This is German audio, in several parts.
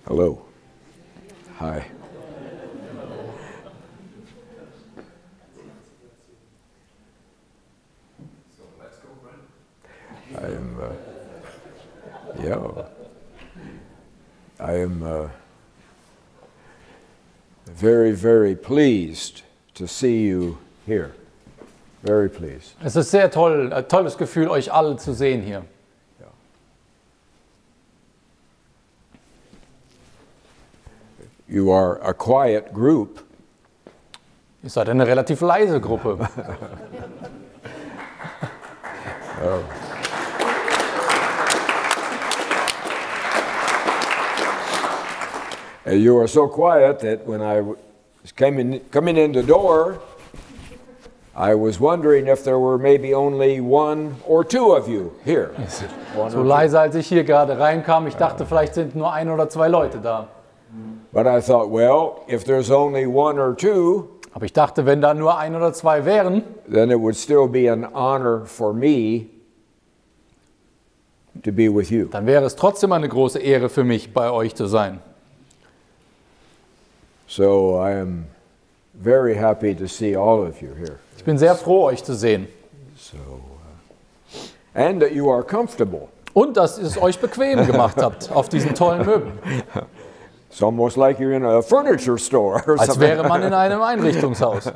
Hello. Hi. I am very, very pleased to see you here. Very pleased. Es ist sehr toll, ein tolles Gefühl, euch alle zu sehen hier. You are a quiet group. Ihr seid eine relativ leise Gruppe. You are so quiet that when I was coming in the door, I was wondering if there were maybe only one or two of you here. So leise, als ich hier gerade reinkam, ich dachte, vielleicht sind nur ein oder zwei Leute da. But I thought, well, if there's only one or two, aber ich dachte, wenn da nur ein oder zwei wären, then it would still be an honor for me to be with you. Dann wäre es trotzdem eine große Ehre für mich, bei euch zu sein. So I am very happy to see all of you here. Ich bin sehr froh, euch zu sehen. So, and that you are comfortable. Und dass ihr es euch bequem gemacht habt auf diesen tollen Möbeln. It's almost like you're in a furniture store or Als wäre man in einem Einrichtungshaus. So,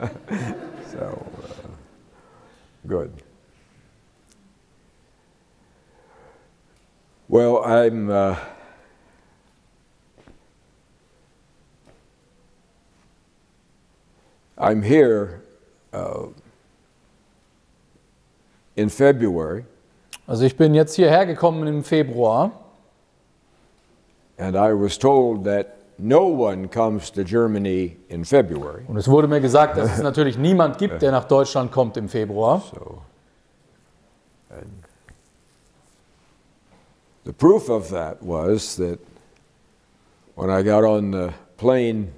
good. Well, I'm here in February. Also ich bin jetzt hierher gekommen im Februar. And I was told that no one comes to Germany in February. Und es wurde mir gesagt, dass es natürlich niemand gibt, der nach Deutschland kommt im Februar. So, and the proof of that was that when I got on the plane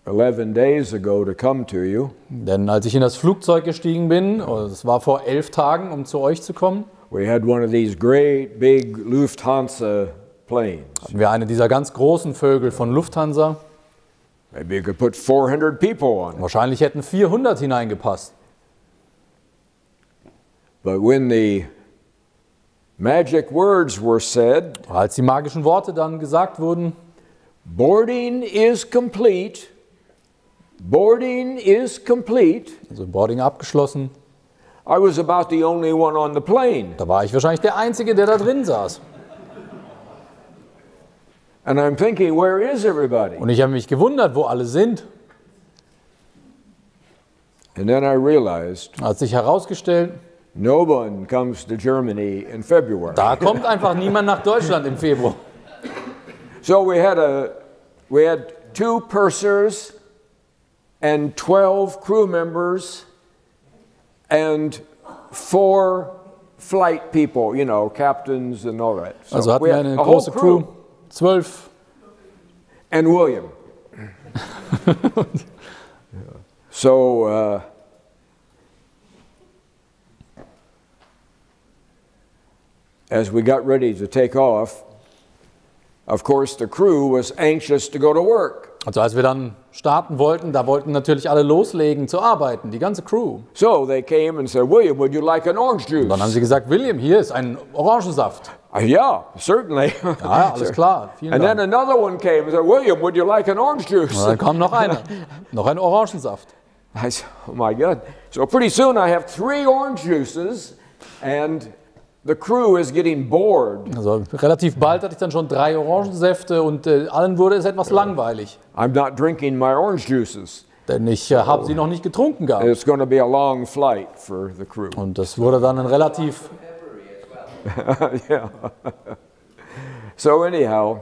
11 days ago to come to you. Denn als ich in das Flugzeug gestiegen bin, das war vor 11 Tagen, um zu euch zu kommen, we had one of these great big Lufthansa planes. hatten wir eine dieser ganz großen Vögel von Lufthansa. Maybe you could put 400 people on it. Wahrscheinlich hätten 400 hineingepasst. But when the magic words were said, Als die magischen Worte dann gesagt wurden, boarding is complete, boarding is complete, also Boarding abgeschlossen, I was about the only one on the plane. da war ich wahrscheinlich der Einzige, der da drin saß. And I'm thinking, where is everybody? Und ich habe mich gewundert, wo alle sind. And then I realized, Hat sich herausgestellt, no one comes to Germany in February. da kommt einfach niemand nach Deutschland im Februar. So we had 2 pursers and 12 crew members and 4 flight people, you know, captains and all that. So Also hatten we wir had eine a whole große Crew, 12. And William. So as we got ready to take off, of course the crew was anxious to go to work. Also als wir dann starten wollten, da wollten natürlich alle loslegen zu arbeiten, die ganze Crew. So they came and said, William, would you like an orange juice? Und dann haben sie gesagt, William, hier ist ein Orangensaft. Yeah, certainly. Ja, alles klar, vielen And then Dank. another one came and said, William, would you like an orange juice? Und dann kam noch einer, noch ein Orangensaft. I said, oh my God. So pretty soon I have 3 orange juices and the crew is getting bored. Also relativ bald hatte ich dann schon 3 Orangensäfte und allen wurde es etwas langweilig. I'm not drinking my orange juices. Denn ich habe sie noch nicht getrunken gehabt. It's going to be a long flight for the crew. Und das wurde dann ein relativ... Yeah. So anyhow,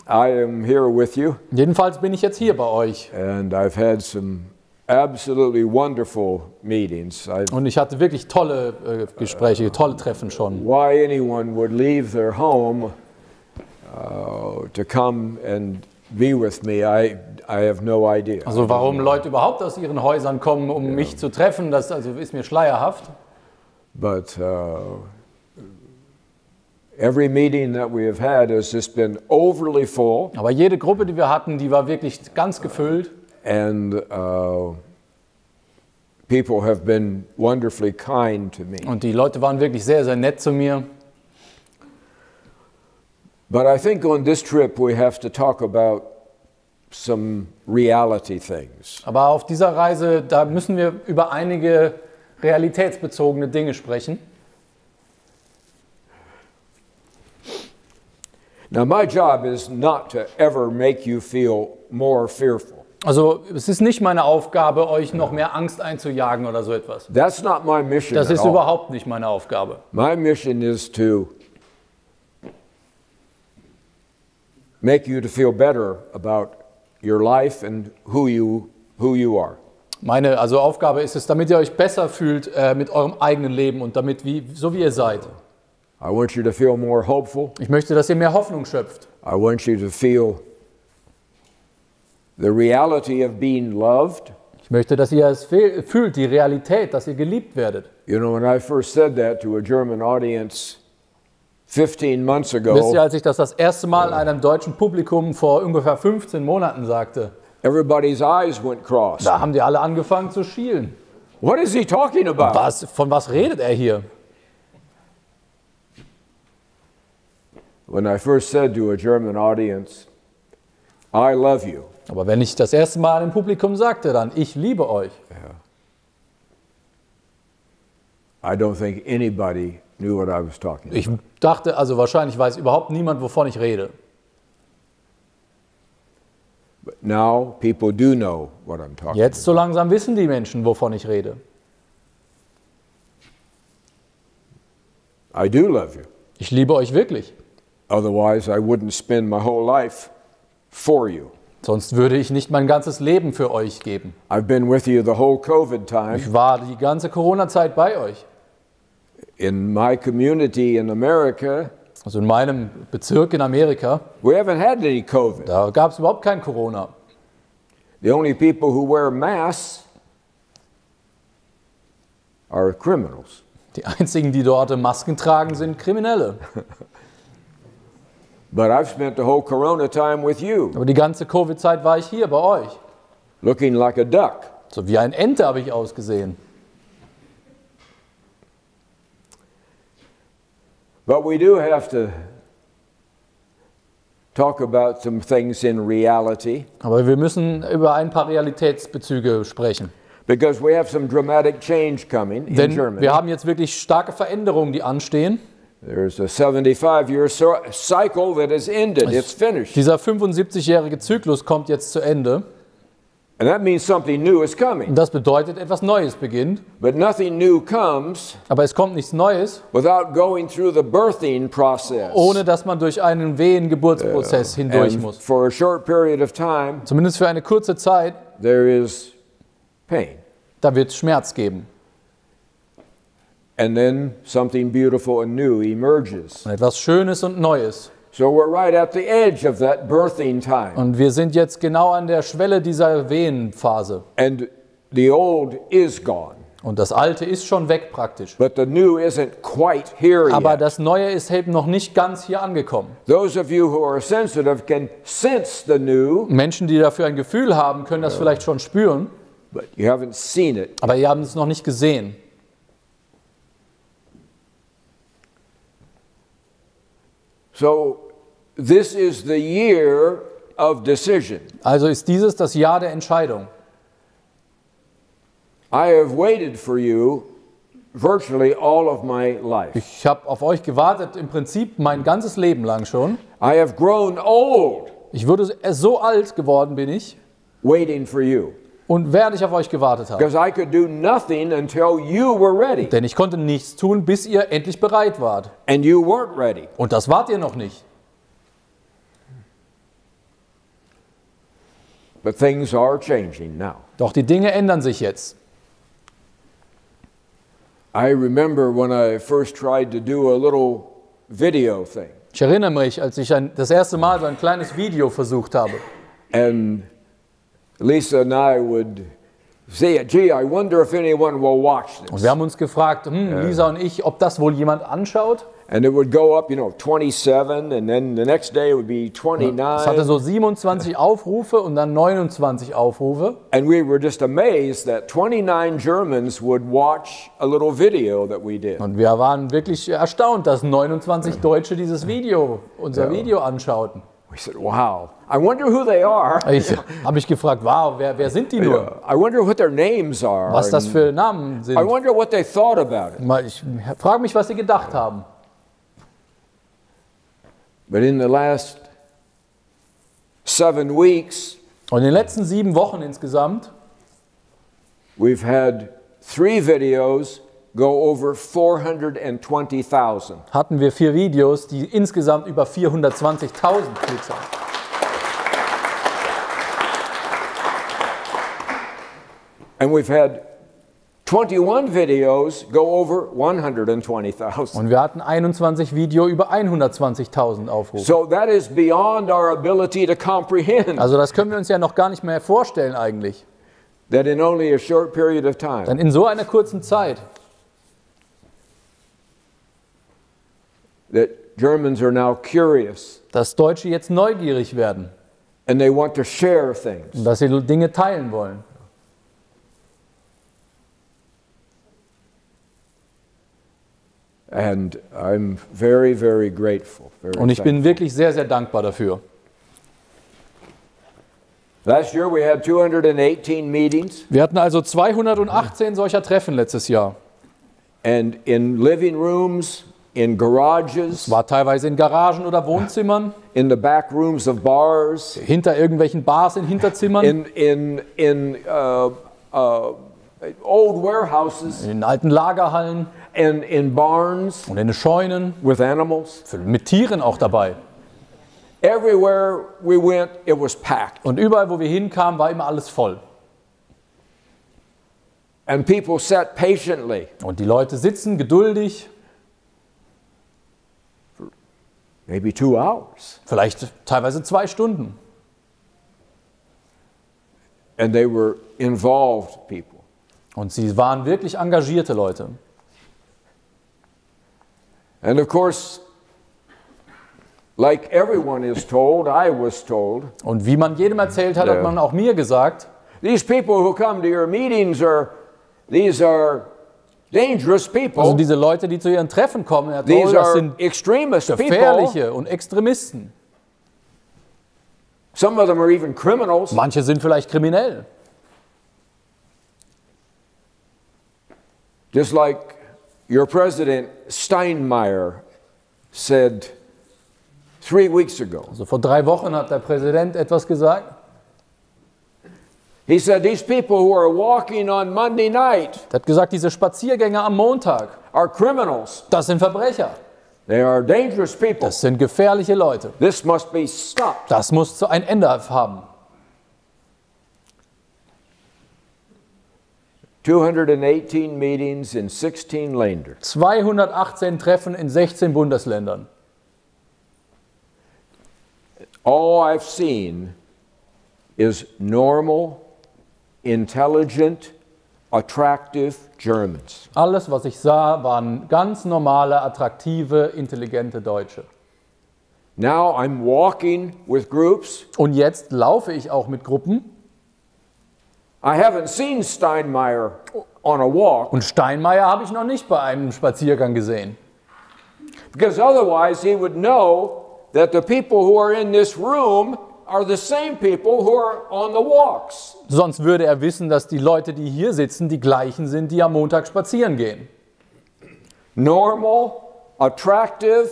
I am here with you. Jedenfalls bin ich jetzt hier bei euch. And I've had some absolutely wonderful meetings. Und ich hatte wirklich tolle Gespräche, tolle Treffen schon. Why anyone would leave their home to come and be with me, I have no idea. Also warum Leute überhaupt aus ihren Häusern kommen, um mich zu treffen, das also ist mir schleierhaft. But Every meeting that we have had has just been overly full. Aber jede Gruppe, die wir hatten, die war wirklich ganz gefüllt. And people have been wonderfully kind to me. Und die Leute waren wirklich sehr, sehr nett zu mir. But I think on this trip we have to talk about some reality things. Aber auf dieser Reise, da müssen wir über einige realitätsbezogene Dinge sprechen. Now my job is not to ever make you feel more fearful. Also es ist nicht meine Aufgabe, euch noch mehr Angst einzujagen oder so etwas. That's not my mission Das at ist all. überhaupt nicht meine Aufgabe. My mission is to make you to feel better about your life and who you are. Meine Aufgabe ist es, damit ihr euch besser fühlt mit eurem eigenen Leben und damit so wie ihr seid. I want you to feel more hopeful. Ich möchte, dass ihr mehr Hoffnung schöpft. I want you to feel the reality of being loved. Ich möchte, dass ihr es fühlt, die Realität, dass ihr geliebt werdet. You know, when I first said that to a German audience 15 months ago, Wisst ihr, als ich das erste Mal einem deutschen Publikum vor ungefähr 15 Monaten sagte, everybody's eyes went cross. da haben die alle angefangen zu schielen. What is he talking about? Von was redet er hier? When I first said to a German audience, I love you. Aber wenn ich das erste Mal dem Publikum sagte, dann, ich liebe euch. I don't think anybody knew what I was talking about. Ich dachte, wahrscheinlich weiß überhaupt niemand, wovon ich rede. But now people do know what I'm talking Jetzt so langsam wissen die Menschen, wovon ich rede. about. I do love you. Ich liebe euch wirklich. Otherwise, I wouldn't spend my whole life for you. Sonst würde ich nicht mein ganzes Leben für euch geben. I've been with you the whole COVID time. Ich war die ganze Corona-Zeit bei euch. In my community in America, Also in meinem Bezirk in Amerika, we haven't had any COVID. da gab es überhaupt kein Corona. The only people who wear masks are criminals. Die einzigen, die dort Masken tragen, sind Kriminelle. But I've spent the whole Corona time with you, Aber die ganze Covid-Zeit war ich hier bei euch. looking like a duck. So wie ein Ente habe ich ausgesehen. But we do have to talk about some things in reality, Aber wir müssen über ein paar Realitätsbezüge sprechen. because we have some dramatic change coming in Denn Germany. wir haben jetzt wirklich starke Veränderungen, die anstehen. There's a 75-year cycle that has ended. It's finished. Dieser 75-jährige Zyklus kommt jetzt zu Ende. And that means something new is Und coming. das bedeutet, etwas Neues beginnt. But nothing new comes Aber es kommt nichts Neues, without going through the birthing process. ohne dass man durch einen Wehengeburtsprozess hindurch And muss. for a short period of time, Zumindest für eine kurze Zeit, there is pain. da wird es Schmerz geben. And then something beautiful and new emerges. Und etwas Schönes und Neues. So we're right at the edge of that birthing time. Und wir sind jetzt genau an der Schwelle dieser Wehenphase. And the old is gone. Und das Alte ist schon weg praktisch. But the new isn't quite here Aber yet. das Neue ist eben noch nicht ganz hier angekommen. Those of you who are sensitive can sense the new, Menschen, die dafür ein Gefühl haben, können das vielleicht schon spüren, but you haven't seen it. aber ihr habt es noch nicht gesehen. So this is the year of decision. Also ist dieses das Jahr der Entscheidung. I have waited for you virtually all of my life. Ich habe auf euch gewartet, im Prinzip mein ganzes Leben lang schon. I have grown old Ich würde so alt geworden bin ich waiting for you. und während ich auf euch gewartet habe. Because I could do nothing until you were ready. Denn ich konnte nichts tun, bis ihr endlich bereit wart. And you weren't ready. Und das wart ihr noch nicht. But things are changing now. Doch die Dinge ändern sich jetzt. I remember when I first tried to do a little video thing. Ich erinnere mich, als ich das erste Mal so ein kleines Video versucht habe. And Lisa and I would say, gee, I wonder if anyone will watch Und this. wir haben uns gefragt, Lisa und ich, ob das wohl jemand anschaut. And it would go up, 27, and then the next day it would be 29. Es hatte so 27 Aufrufe und dann 29 Aufrufe. And we were just amazed that 29 Germans would watch a little video that we did. Und wir waren wirklich erstaunt, dass 29 Deutsche unser Video anschauten. We said, wow, I wonder who they are. Ich habe mich gefragt, wow, wer sind die nur? I wonder what their names are. Was das für Namen sind. I wonder what they thought about it. Ich frage mich, was sie gedacht haben. But in the last 7 weeks, Und in den letzten 7 Wochen insgesamt, we've had 3 videos go over 420,000. hatten wir 4 Videos, die insgesamt über 420.000 Klicks haben. And we've had 21 videos go over 120,000. Und wir hatten 21 Video über 120.000 Aufrufe. So that is beyond our ability to comprehend. Also das können wir uns ja noch gar nicht mehr vorstellen eigentlich. That in only a short period of time, Denn in so einer kurzen Zeit, that Germans are now curious dass Deutsche jetzt neugierig werden and they want to share things. und dass sie Dinge teilen wollen. And I'm very, very grateful. Und ich bin wirklich sehr, sehr dankbar dafür. Last year we had 218 meetings, Wir hatten also 218 solcher Treffen letztes Jahr. and in living rooms, in garages, War teilweise in Garagen oder Wohnzimmern, in the back rooms of bars, hinter irgendwelchen Bars in Hinterzimmern, in old warehouses, in alten Lagerhallen and in barns und in den Scheunen, with animals. mit Tieren auch dabei. Everywhere we went, it was packed. Und überall, wo wir hinkamen, war immer alles voll. And people sat patiently, Und die Leute sitzen geduldig, maybe 2 hours. vielleicht teilweise 2 Stunden. And they were involved people. Und sie waren wirklich engagierte Leute. And of course, like everyone is told, I was told, Und wie man jedem erzählt hat, hat man auch mir gesagt, these people who come to your meetings these are dangerous people. also diese Leute, die zu ihren Treffen kommen, das These are sind extremist people. gefährliche und Extremisten. Some of them are even criminals. Manche sind vielleicht kriminell. Just like your president Steinmeier said 3 weeks ago. Also vor 3 Wochen hat der Präsident etwas gesagt. He said these people who are walking on Monday night Er hat gesagt, diese Spaziergänger am Montag, are criminals. das sind Verbrecher. They are dangerous people. Das sind gefährliche Leute. This must be stopped. Das muss zu ein Ende haben. 218 meetings in 16 Länder. 218 Treffen in 16 Bundesländern. All I've seen is normal, intelligent, attractive Germans. Alles, was ich sah, waren ganz normale, attraktive, intelligente Deutsche. Now I'm walking with groups. Und jetzt laufe ich auch mit Gruppen. I haven't seen Steinmeier on a walk, Und Steinmeier habe ich noch nicht bei einem Spaziergang gesehen. because otherwise he would know that the people who are in this room are the same people who are on the walks. Sonst würde er wissen, dass die Leute, die hier sitzen, die gleichen sind, die am Montag spazieren gehen. Normal, attractive,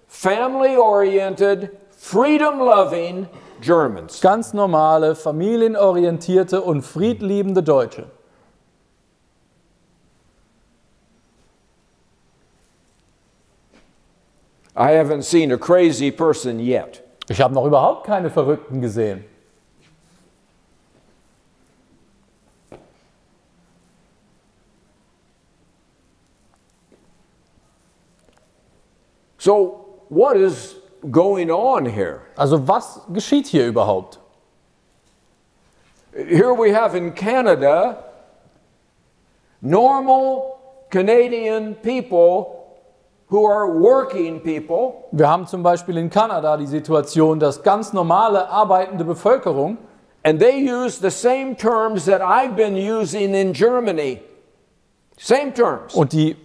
family-oriented, freedom-loving Germans. Ganz normale, familienorientierte und friedliebende Deutsche. I haven't seen a crazy person yet. Ich habe noch überhaupt keine Verrückten gesehen. So what is going on here? Also was geschieht hier überhaupt? Here we have in Canada normal Canadian people who are working people, Wir haben zum Beispiel in Kanada die Situation, dass ganz normale arbeitende Bevölkerung, and they use the same terms that I've been using in Germany. Same terms. und die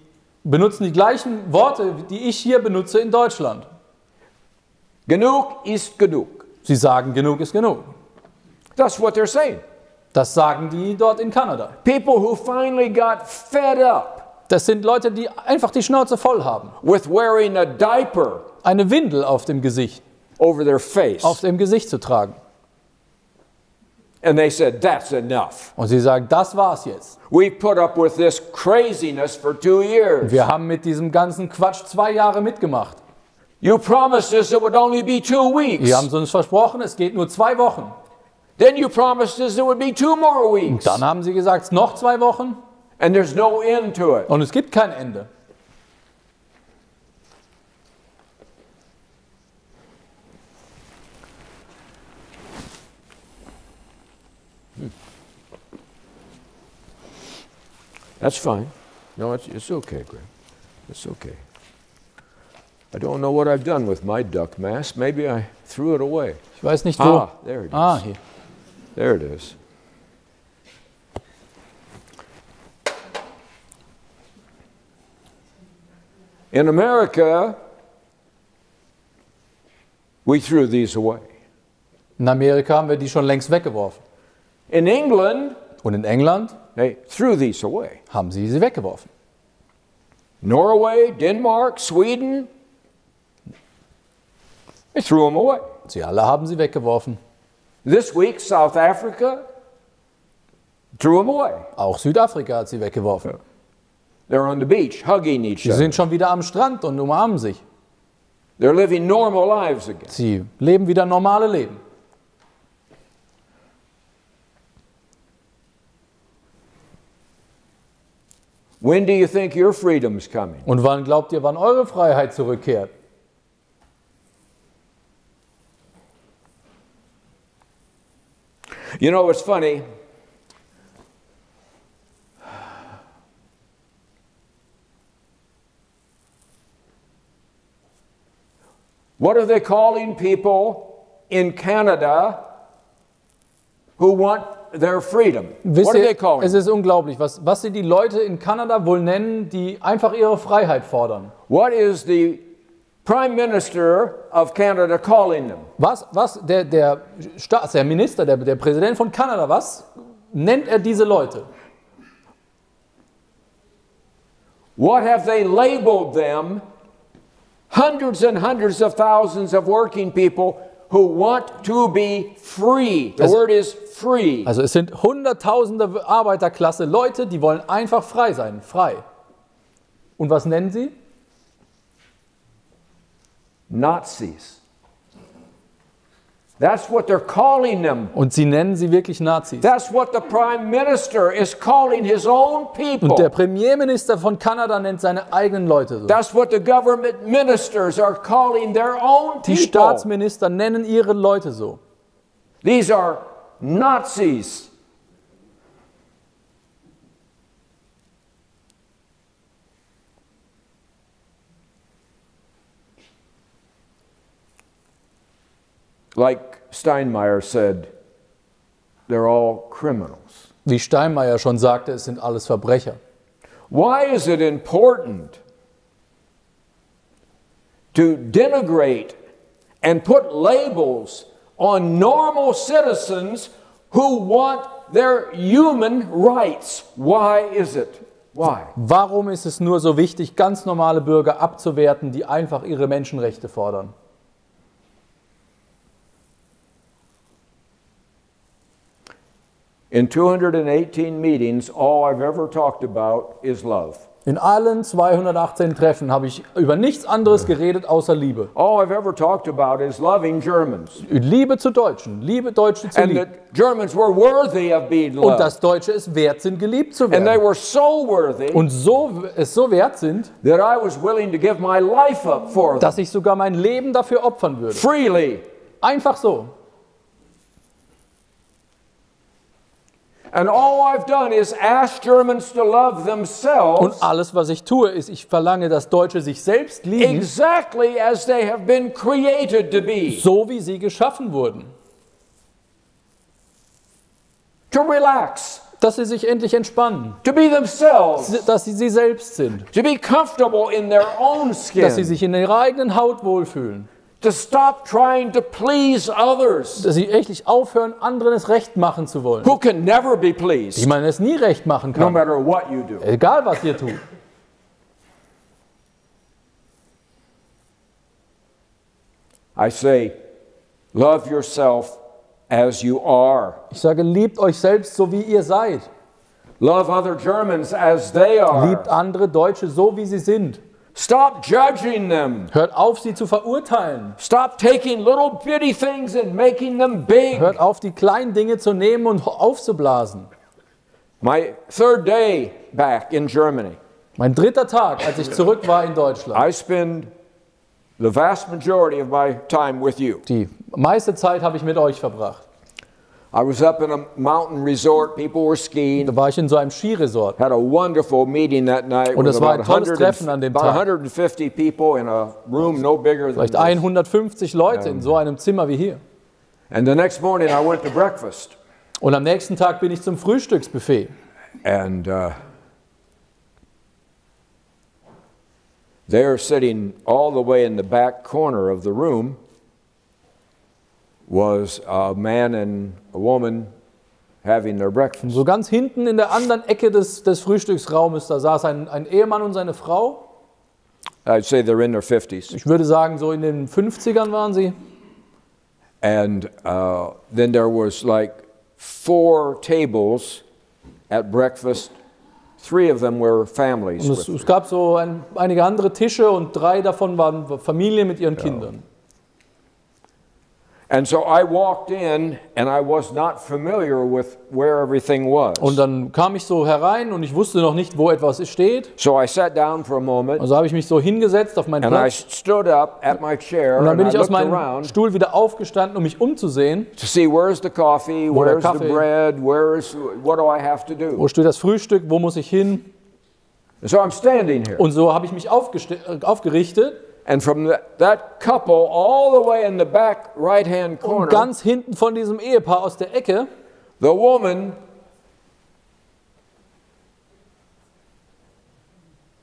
benutzen die gleichen Worte, die ich hier benutze in Deutschland. Genug ist genug. Sie sagen, genug ist genug. That's what they're saying. Das sagen die dort in Kanada. People who finally got fed up Das sind Leute, die einfach die Schnauze voll haben. with wearing a diaper Eine Windel auf dem Gesicht, over their face. auf dem Gesicht zu tragen. And they said, that's enough. Und sie sagen, das war's jetzt. We put up with this craziness for 2 years. Wir haben mit diesem ganzen Quatsch 2 Jahre mitgemacht. You promised us it would only be 2 weeks. Wir haben uns versprochen, es geht nur 2 Wochen. Then you promised us it would be 2 more weeks. Dann haben sie gesagt, noch 2 Wochen And there's no end to it. und es gibt kein Ende. That's fine. No, it's okay, Graham. It's okay. I don't know what I've done with my duck mask. Maybe I threw it away. Ich weiß nicht wo. There it is. Hier. There it is. In America, we threw these away. In Amerika haben wir die schon längst weggeworfen. In England, Und in England they threw these away. haben sie weggeworfen. Norway, Denmark, Sweden, they threw them away. Sie alle haben sie weggeworfen. This week, South Africa threw them away. Auch Südafrika hat sie weggeworfen. They're on the beach, hugging each Sie other. sind schon wieder am Strand und umarmen sich. They're living normal lives again. Sie leben wieder normale Leben. When do you think your freedom's coming? Und wann glaubt ihr, wann eure Freiheit zurückkehrt? You know, it's funny. What are they calling people in Canada who want their freedom? Wisst What are they ihr, calling es ist unglaublich, was sie die Leute in Kanada wohl nennen, die einfach ihre Freiheit fordern. What is the Prime Minister of Canada calling them? Der Minister, der Präsident von Kanada, was nennt er diese Leute? What have they labeled them? Hundreds and hundreds of thousands of working people who want to be free. The word is free. Also es sind hunderttausende Arbeiterklasse Leute, die wollen einfach frei sein, frei. Und was nennen sie? Nazis. That's what they're calling them. Und sie nennen sie wirklich Nazis. That's what the Prime Minister is calling his own people. Und der Premierminister von Kanada nennt seine eigenen Leute so. That's what the government ministers are calling their own Die people. Staatsminister nennen ihre Leute so. These are Nazis. Like Steinmeier said, they're all criminals. Wie Steinmeier schon sagte, es sind alles Verbrecher. Why is it important to denigrate and put labels on normal citizens who want their human rights? Why is it? Why? Warum ist es nur so wichtig, ganz normale Bürger abzuwerten, die einfach ihre Menschenrechte fordern? In 218 meetings, all I've ever talked about is love. In allen 218 Treffen habe ich über nichts anderes geredet außer Liebe. All I've ever talked about is loving Germans. Liebe zu Deutschen, Liebe Deutsche zu And lieben. that Germans were worthy of being Und loved. dass Deutsche es wert sind, geliebt zu And they werden. were so worthy Und es so wert sind, that I was willing to give my life up for them. dass ich sogar mein Leben dafür opfern würde. Freely. Einfach so. And all I've done is ask Germans to love Und themselves alles, was ich tue, ist, ich verlange, dass Deutsche sich selbst lieben, exactly as they have been created to be. so wie sie geschaffen wurden. To relax, Dass sie sich endlich entspannen, to be themselves, dass sie selbst sind, to be comfortable in their own dass sie skin, sich in ihrer eigenen Haut wohlfühlen, to stop trying to please others dass sie endlich aufhören, anderen es recht machen zu wollen. who can never be Ich pleased, meine, es nie recht machen no kann, matter what you do. egal was ihr tut. I say, love yourself as you are. Ich sage, liebt euch selbst, so wie ihr seid. Love other Germans as they are. Liebt andere Deutsche, so wie sie sind. Stop judging them. Hört auf, sie zu verurteilen. Stop taking little bitty things and making them big. Hört auf, die kleinen Dinge zu nehmen und aufzublasen. My third day back in Germany, Mein dritter Tag, als ich zurück war in Deutschland. I spend the vast majority of my time with you. Die meiste Zeit habe ich mit euch verbracht. I was up in a mountain resort, people were Da skiing. war ich in so einem Skiresort. Had a wonderful meeting that night Und with es war ein about tolles Treffen an dem about Tag. 150 people in a room no bigger than Vielleicht this. 150 Leute in so einem Zimmer wie hier. And the next morning I went to breakfast. Und am nächsten Tag bin ich zum Frühstücksbuffet. And there, sitting all the way in the back corner of the room, was a man and a woman having their breakfast. So ganz hinten in der anderen Ecke des Frühstücksraumes, da saß ein Ehemann und seine Frau. I'd say they're in their 50s. Ich würde sagen, so in den 50ern waren sie. And then there was like 4 tables at breakfast. 3 of them were families. Und with es gab so einige andere Tische und 3 davon waren Familien mit ihren Kindern. And so I walked in and I was not familiar with where everything was. Und dann kam ich so herein und ich wusste noch nicht, wo etwas steht. So I sat down for a moment Also habe ich mich so hingesetzt auf meinen and I Platz. stood up at my chair Und dann and bin I ich aus looked meinem around Stuhl wieder aufgestanden, um mich umzusehen. to see where's the coffee, Wo der where's the Kaffee? bread, what do I have to do? Wo steht das Frühstück? Wo muss ich hin? And so I'm standing here. Und so habe ich mich aufgerichtet. And from that couple all the way in the back right-hand Und corner, ganz hinten von diesem Ehepaar aus der Ecke the woman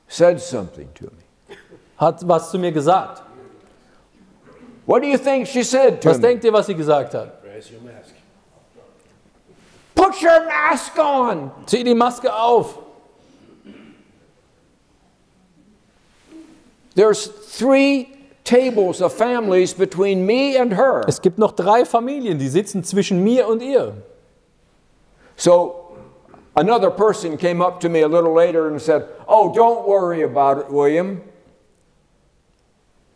said something to me. hat was zu mir gesagt. What do you think she said to Was me? denkt ihr, was sie gesagt hat? Put your mask on. Zieh die Maske auf. There's 3 tables of families between me and her. Es gibt noch 3 Familien, die sitzen zwischen mir und ihr. So another person came up to me a little later and said, "Oh, don't worry about it, William.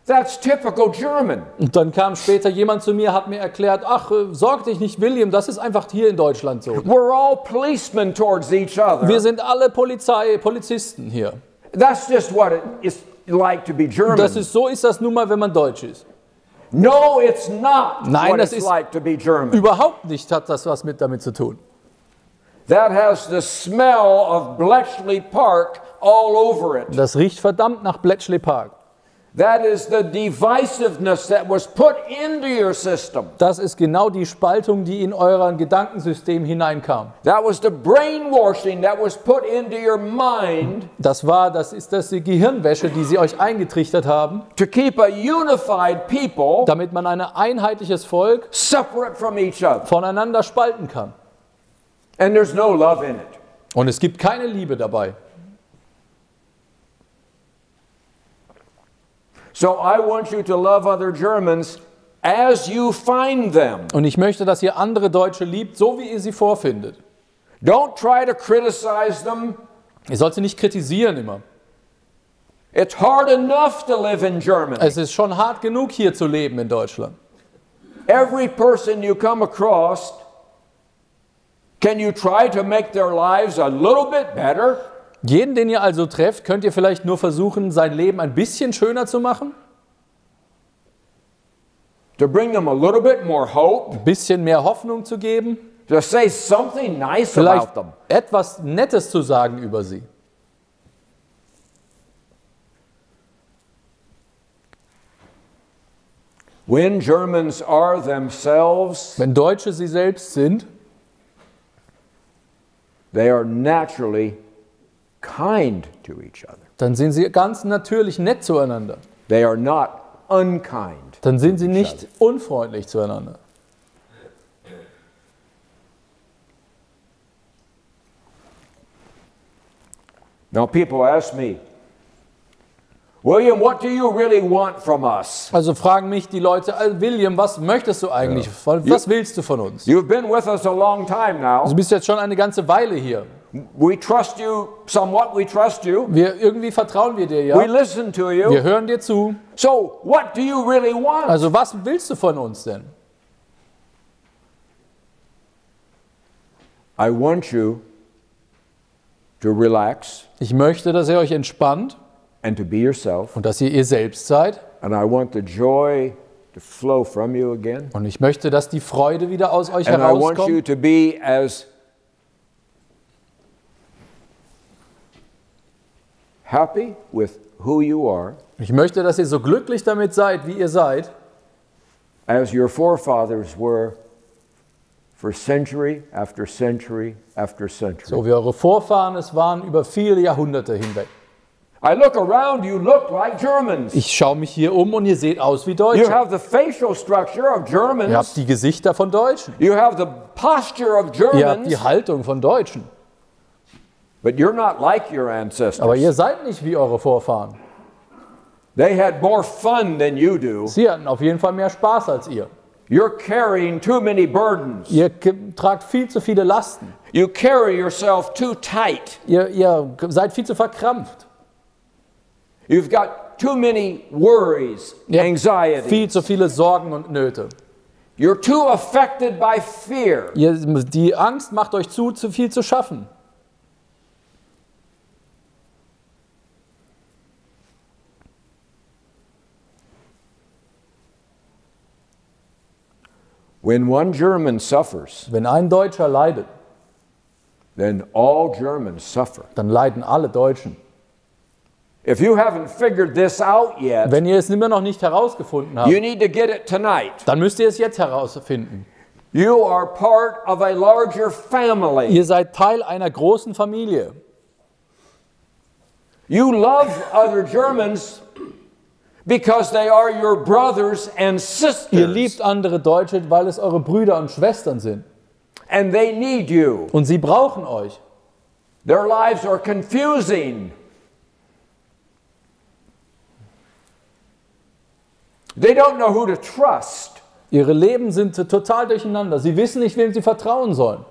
That's typical German." Und dann kam später jemand zu mir, hat mir erklärt, ach, sorg dich nicht, William, das ist einfach hier in Deutschland so. We're all policemen towards each other. Wir sind alle Polizisten hier. That's just what it is like to be German. So ist das nun mal, wenn man Deutsch ist. No, it's not Nein, what das it's ist like to be German. Überhaupt nicht hat das was damit zu tun. That has the smell of Bletchley Park all over it. Das riecht verdammt nach Bletchley Park. That is the divisiveness that was put into your system. Das ist genau die Spaltung, die in euer Gedankensystem hineinkam. That was the brainwashing that was put into your mind Das ist die Gehirnwäsche, die sie euch eingetrichtert haben, to keep a unified people damit man ein einheitliches Volk separate from each other. voneinander spalten kann. And there's no love in it. Und es gibt keine Liebe dabei. So I want you to love other Germans as you find them. Und ich möchte, dass ihr andere Deutsche liebt, so wie ihr sie vorfindet. Don't try to criticize them. Ihr sollt sie nicht kritisieren immer. It's hard enough to live in Germany. Es ist schon hart genug, hier zu leben in Deutschland. Every person you come across, can you try to make their lives a little bit better? Jeden, den ihr also trefft, könnt ihr vielleicht nur versuchen, sein Leben ein bisschen schöner zu machen? To bring them a little bit more hope? Ein bisschen mehr Hoffnung zu geben? to say something nice vielleicht about them. etwas Nettes zu sagen über sie. When Germans are themselves, Wenn Deutsche sie selbst sind, they are naturally kind to each other. dann sind sie ganz natürlich nett zueinander. They are not unkind. Dann sind sie nicht unfreundlich zueinander. Now people ask me, William, what do you really want from us? Also fragen mich die Leute, William, was möchtest du eigentlich? Was willst du von uns? You've been with us a long time now. Du bist jetzt schon eine ganze Weile hier. We trust you somewhat, we trust you. Irgendwie vertrauen wir dir, We ja. listen to you. Wir hören dir zu. So, what do you really want? Also was willst du von uns denn? I want you to relax Ich möchte, dass ihr euch entspannt and to be yourself. und dass ihr selbst seid. And I want the joy to flow from you again. Und ich möchte, dass die Freude wieder aus euch And I want you herauskommt. to be as happy with who you are Ich möchte, dass ihr so glücklich damit seid, wie ihr seid, as your forefathers were for century after century after century. so wie eure Vorfahren es waren über viele Jahrhunderte hinweg. I look around, you look like Germans. Ich schaue mich hier um und ihr seht aus wie You Deutsche. have the facial structure of Ihr habt Germans. die Gesichter von Deutschen. You have the posture of Ihr habt Germans. die Haltung von Deutschen. But you're not like your ancestors. Aber ihr seid nicht wie eure Vorfahren. They had more fun than you do. Sie hatten auf jeden Fall mehr Spaß als ihr. You're carrying too many burdens. Ihr tragt viel zu viele Lasten. You carry yourself too tight. Ihr seid viel zu verkrampft. You've got too many worries, Ihr habt anxieties. viel zu viele Sorgen und Nöte. You're too affected by fear. Die Angst macht euch zu viel zu schaffen. When one German suffers, Wenn ein Deutscher leidet, then all Germans suffer. dann leiden alle Deutschen. If you haven't figured this out yet, Wenn ihr es immer noch nicht herausgefunden habt, you need to get it tonight. dann müsst ihr es jetzt herausfinden. You are part of a larger family. Ihr seid Teil einer großen Familie. You love other Germans because they are your brothers and Ihr sisters. liebt andere Deutsche, weil es eure Brüder und Schwestern sind. And they need you. Und sie brauchen euch. Their lives are confusing. They don't know who to trust. Ihre Leben sind total durcheinander. Sie wissen nicht, wem sie vertrauen sollen.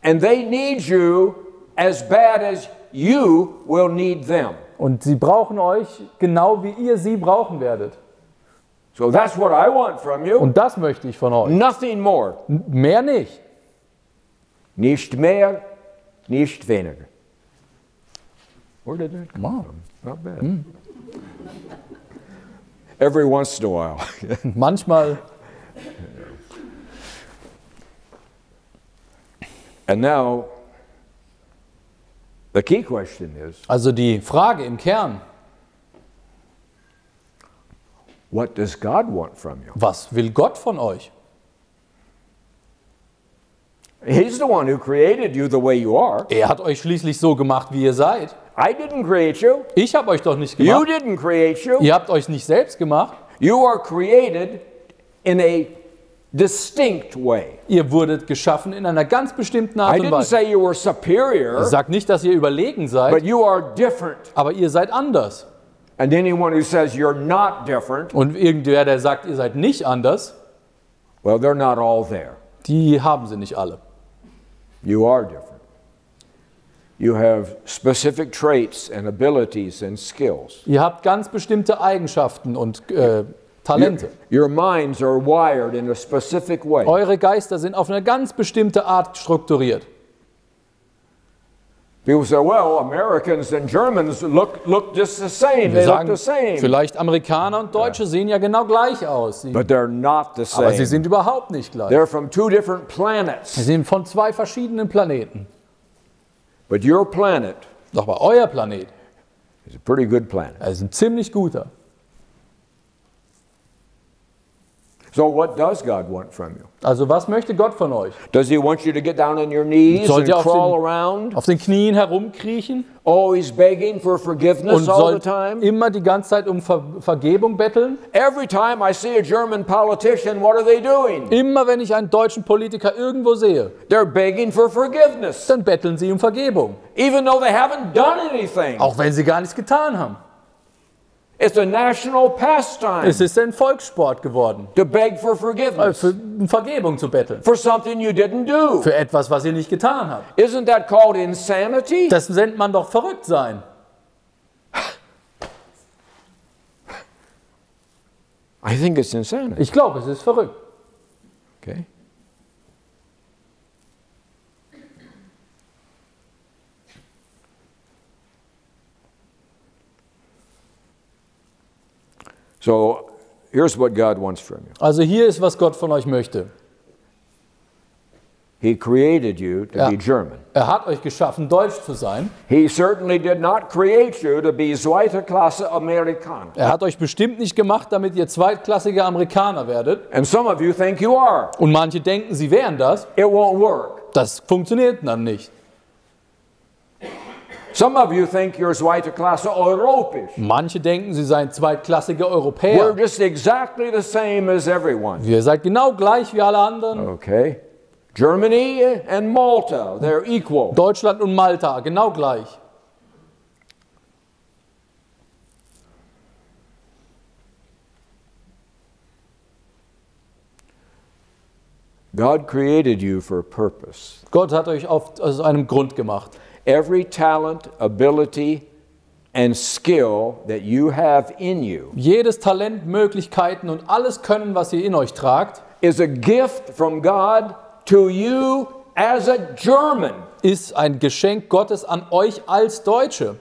And they need you as bad as you will need them. Und sie brauchen euch genau, wie ihr sie brauchen werdet. So that's what I want from you. Und das möchte ich von euch. Nothing more. Mehr nicht. Nicht mehr, nicht weniger. Where did that come Wow. from? Not bad. Every once in a while. Manchmal. And now, the key question is, Also die Frage im Kern, what does God want from you? was will Gott von euch? He's the one who created you the way you are. Er hat euch schließlich so gemacht, wie ihr seid. I didn't create you. Ich habe euch doch nicht You gemacht. didn't create you. Ihr habt euch nicht selbst gemacht. You are created in a distinct way. Ihr wurdet geschaffen in einer ganz bestimmten I Art und didn't Weise. say you were superior, Ich sage nicht, dass ihr überlegen but seid, you are different. aber ihr seid anders. And anyone who says you're not different, Und irgendwer, der sagt, ihr seid nicht anders, well, they're not all there. die haben sie nicht alle. You are different. You have specific traits and abilities and skills. Ihr habt ganz bestimmte Eigenschaften und Talente. Your minds are wired in a specific way. Eure Geister sind auf eine ganz bestimmte Art strukturiert. People say, well, Americans and Germans look just the same. Wir They look sagen, the same. vielleicht Amerikaner und Deutsche sehen ja genau gleich aus. But they're not the same. Aber sie sind überhaupt nicht gleich. They're from two different planets. Sie sind von zwei verschiedenen Planeten. But your planet Doch aber euer Planet is a pretty good planet. ist ein ziemlich guter. So what does God want from you? Also was möchte Gott von euch? Does he want you to get down on your knees Sollt and ihr crawl around? auf den Knien herumkriechen Always begging for forgiveness und all the sollt time? immer die ganze Zeit um Vergebung betteln? Every time I see a German politician, what are they doing? Immer wenn ich einen deutschen Politiker irgendwo sehe, They're begging for forgiveness, dann betteln sie um Vergebung. even though they haven't done anything. Auch wenn sie gar nichts getan haben. It's a national pastime Es ist ein Volkssport geworden, to beg for forgiveness für Vergebung zu betteln. for something you didn't do. Für etwas, was ihr nicht getan habt. Isn't that called insanity? Das nennt man doch verrückt sein. I think it's insanity. Ich glaube, es ist verrückt. Okay. So here's what God wants from you. Also hier ist, was Gott von euch möchte. He created you to Ja. be German. Er hat euch geschaffen, deutsch zu sein. He certainly did not create you to be zweite Klasse Amerikaner. Er hat euch bestimmt nicht gemacht, damit ihr zweitklassige Amerikaner werdet. And some of you think you are. Und manche denken, sie wären das. It won't work. Das funktioniert dann nicht. Some of you think you're zweite Klasse Europäisch. Manche denken, sie seien zweitklassige We're Europäer. just exactly the same as everyone. Ihr seid genau gleich wie alle anderen. Okay. Germany and Malta, they're equal. Deutschland und Malta, genau gleich. God created you for a purpose. Gott hat euch aus einem Grund gemacht. Every talent, ability, and skill that you have in you Jedes Talent, Möglichkeiten und alles Können, was ihr in euch tragt, is a gift from God to you as a German. ist ein Geschenk Gottes an euch als Deutsche.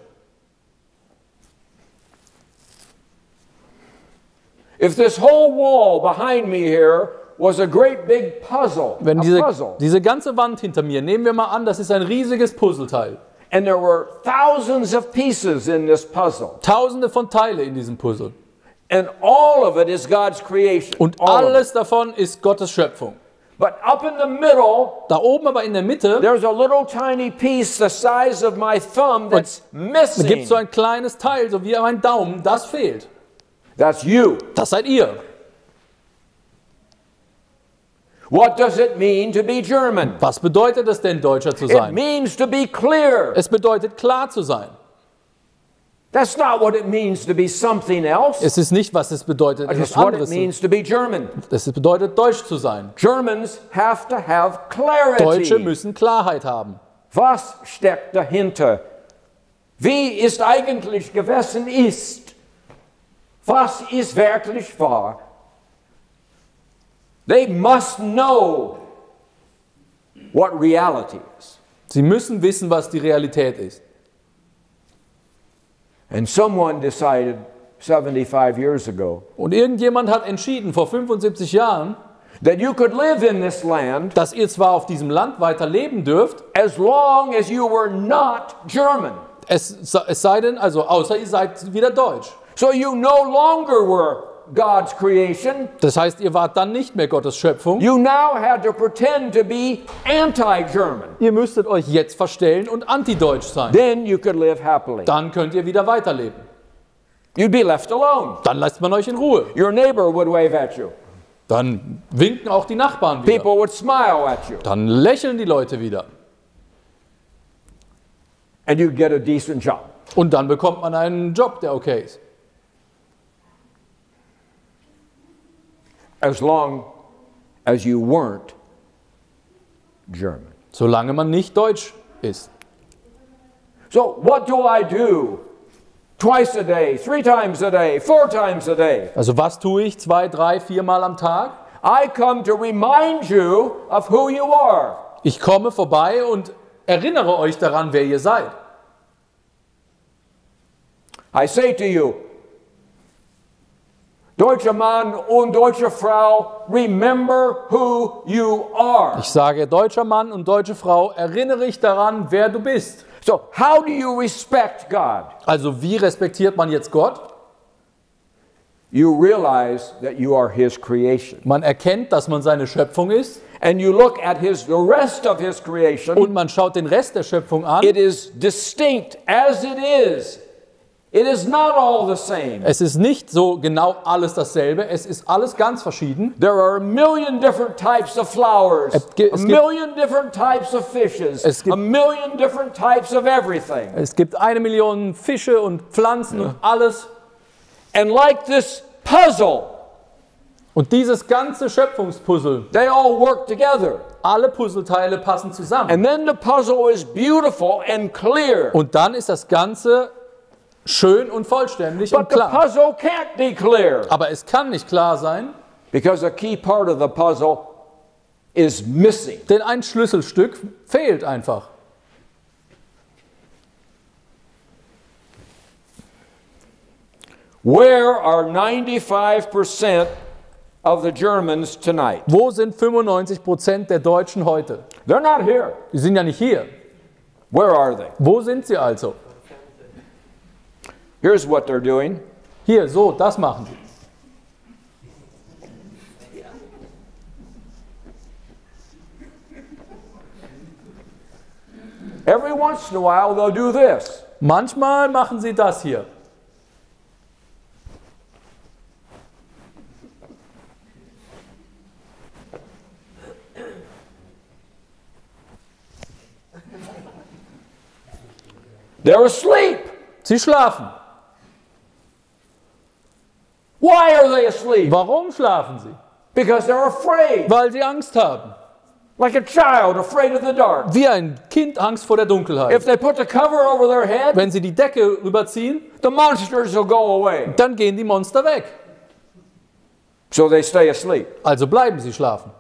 If this whole wall behind me here was a great big puzzle, Wenn a puzzle, diese ganze Wand hinter mir, nehmen wir mal an, das ist ein riesiges Puzzleteil. and there were thousands of pieces in this puzzle, Tausende von Teile in diesem Puzzle. and all of it is God's creation. Und all of it. alles davon ist Gottes Schöpfung. But up in the middle, Da oben aber in der Mitte, there's a little tiny piece the size of my thumb that's da gibt missing. es so ein kleines Teil, so wie mein Daumen, das fehlt. That's you. Das seid ihr. What does it mean to be German? Was bedeutet es denn, Deutscher zu It sein? means to be clear. Es bedeutet, klar zu sein. That's not what it means to be something else. Es ist nicht, was es bedeutet, It's etwas what it anderes zu means to be German. Es bedeutet, deutsch zu sein. Germans have to have clarity. Deutsche müssen Klarheit haben. Was steckt dahinter? Wie ist eigentlich gewesen ist? Was ist wirklich wahr? They must know what reality is. Sie müssen wissen, was die Realität ist. And someone decided 75 years ago Und irgendjemand hat entschieden, vor 75 Jahren, that you could live in this land dass ihr zwar auf diesem Land weiter leben dürft, as long as you were not German. es sei denn, also außer ihr seid wieder deutsch. So you no longer were God's creation. Das heißt, ihr wart dann nicht mehr Gottes Schöpfung. You now had to pretend to be anti-German. Ihr müsstet euch jetzt verstellen und antideutsch sein. Then you could live happily. Dann könnt ihr wieder weiterleben. You'd be left alone. Dann lasst man euch in Ruhe. Your neighbor would wave at you. Dann winken auch die Nachbarn wieder. People would smile at you. Dann lächeln die Leute wieder. And you'd get a decent job. Und dann bekommt man einen Job, der okay ist. As long as you weren't German. Solange man nicht deutsch ist. So what do I do? Twice a day, 3 times a day, 4 times a day. Also was tue ich 2, 3, 4 Mal am Tag? I come to remind you of who you are. Ich komme vorbei und erinnere euch daran, wer ihr seid. I say to you, deutscher Mann und deutsche Frau, remember who you are. Ich sage, deutscher Mann und deutsche Frau, erinnere dich daran, wer du bist. So, how do you respect God? Also wie respektiert man jetzt Gott? You realize that you are His creation. Man erkennt, dass man seine Schöpfung ist. And you look at the rest of His creation. Und man schaut den Rest der Schöpfung an. It is distinct as it is. It is not all the same. Es ist nicht so genau alles dasselbe. Es ist alles ganz verschieden. There are a million different types of flowers, a million different types of fishes, a million different types of everything. Es gibt 1 Million Fische und Pflanzen und alles. And like this puzzle, und dieses ganze Schöpfungspuzzle, they all work together. Alle Puzzleteile passen zusammen. And then the puzzle is beautiful and clear. Und dann ist das Ganze schön und vollständig und But the klar. puzzle can't be clear. Aber es kann nicht klar sein, because a key part of the puzzle is missing. Denn ein Schlüsselstück fehlt einfach. Where are 95% of the Germans tonight? Wo sind 95% der Deutschen heute? They're not here. Die sind ja nicht hier. Where are they? Wo sind sie also? Here's what they're doing. Hier, so, das machen sie. Every once in a while they'll do this. Manchmal machen sie das hier. They're asleep. Sie schlafen. Why are they asleep? Warum schlafen sie? Because they're afraid. Weil sie Angst haben. Like a child afraid of the dark. Wie ein Kind Angst vor der Dunkelheit. If they put the cover over their head, wenn sie die Decke rüberziehen, the monsters will go away. Dann gehen die Monster weg. So they stay asleep. Also bleiben sie schlafen.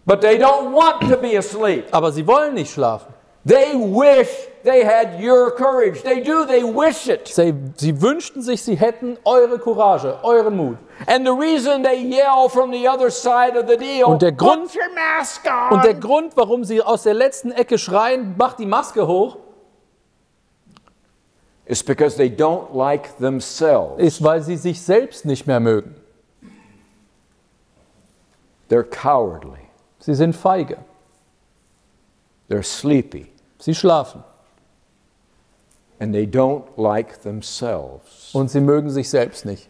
But they don't want to be asleep. Aber sie wollen nicht schlafen. They wish they had your courage. They do, they wish it. Sie wünschten sich, sie hätten eure Courage, euren Mut. And the reason they yell from the other side of the deal, und der Grund, put your mask on. Und der Grund, warum sie aus der letzten Ecke schreien, macht die Maske hoch, is because they don't like themselves. Ist, weil sie sich selbst nicht mehr mögen. They're cowardly. Sie sind feige. They're sleepy. Sie schlafen. And they don't like themselves. Und sie mögen sich selbst nicht.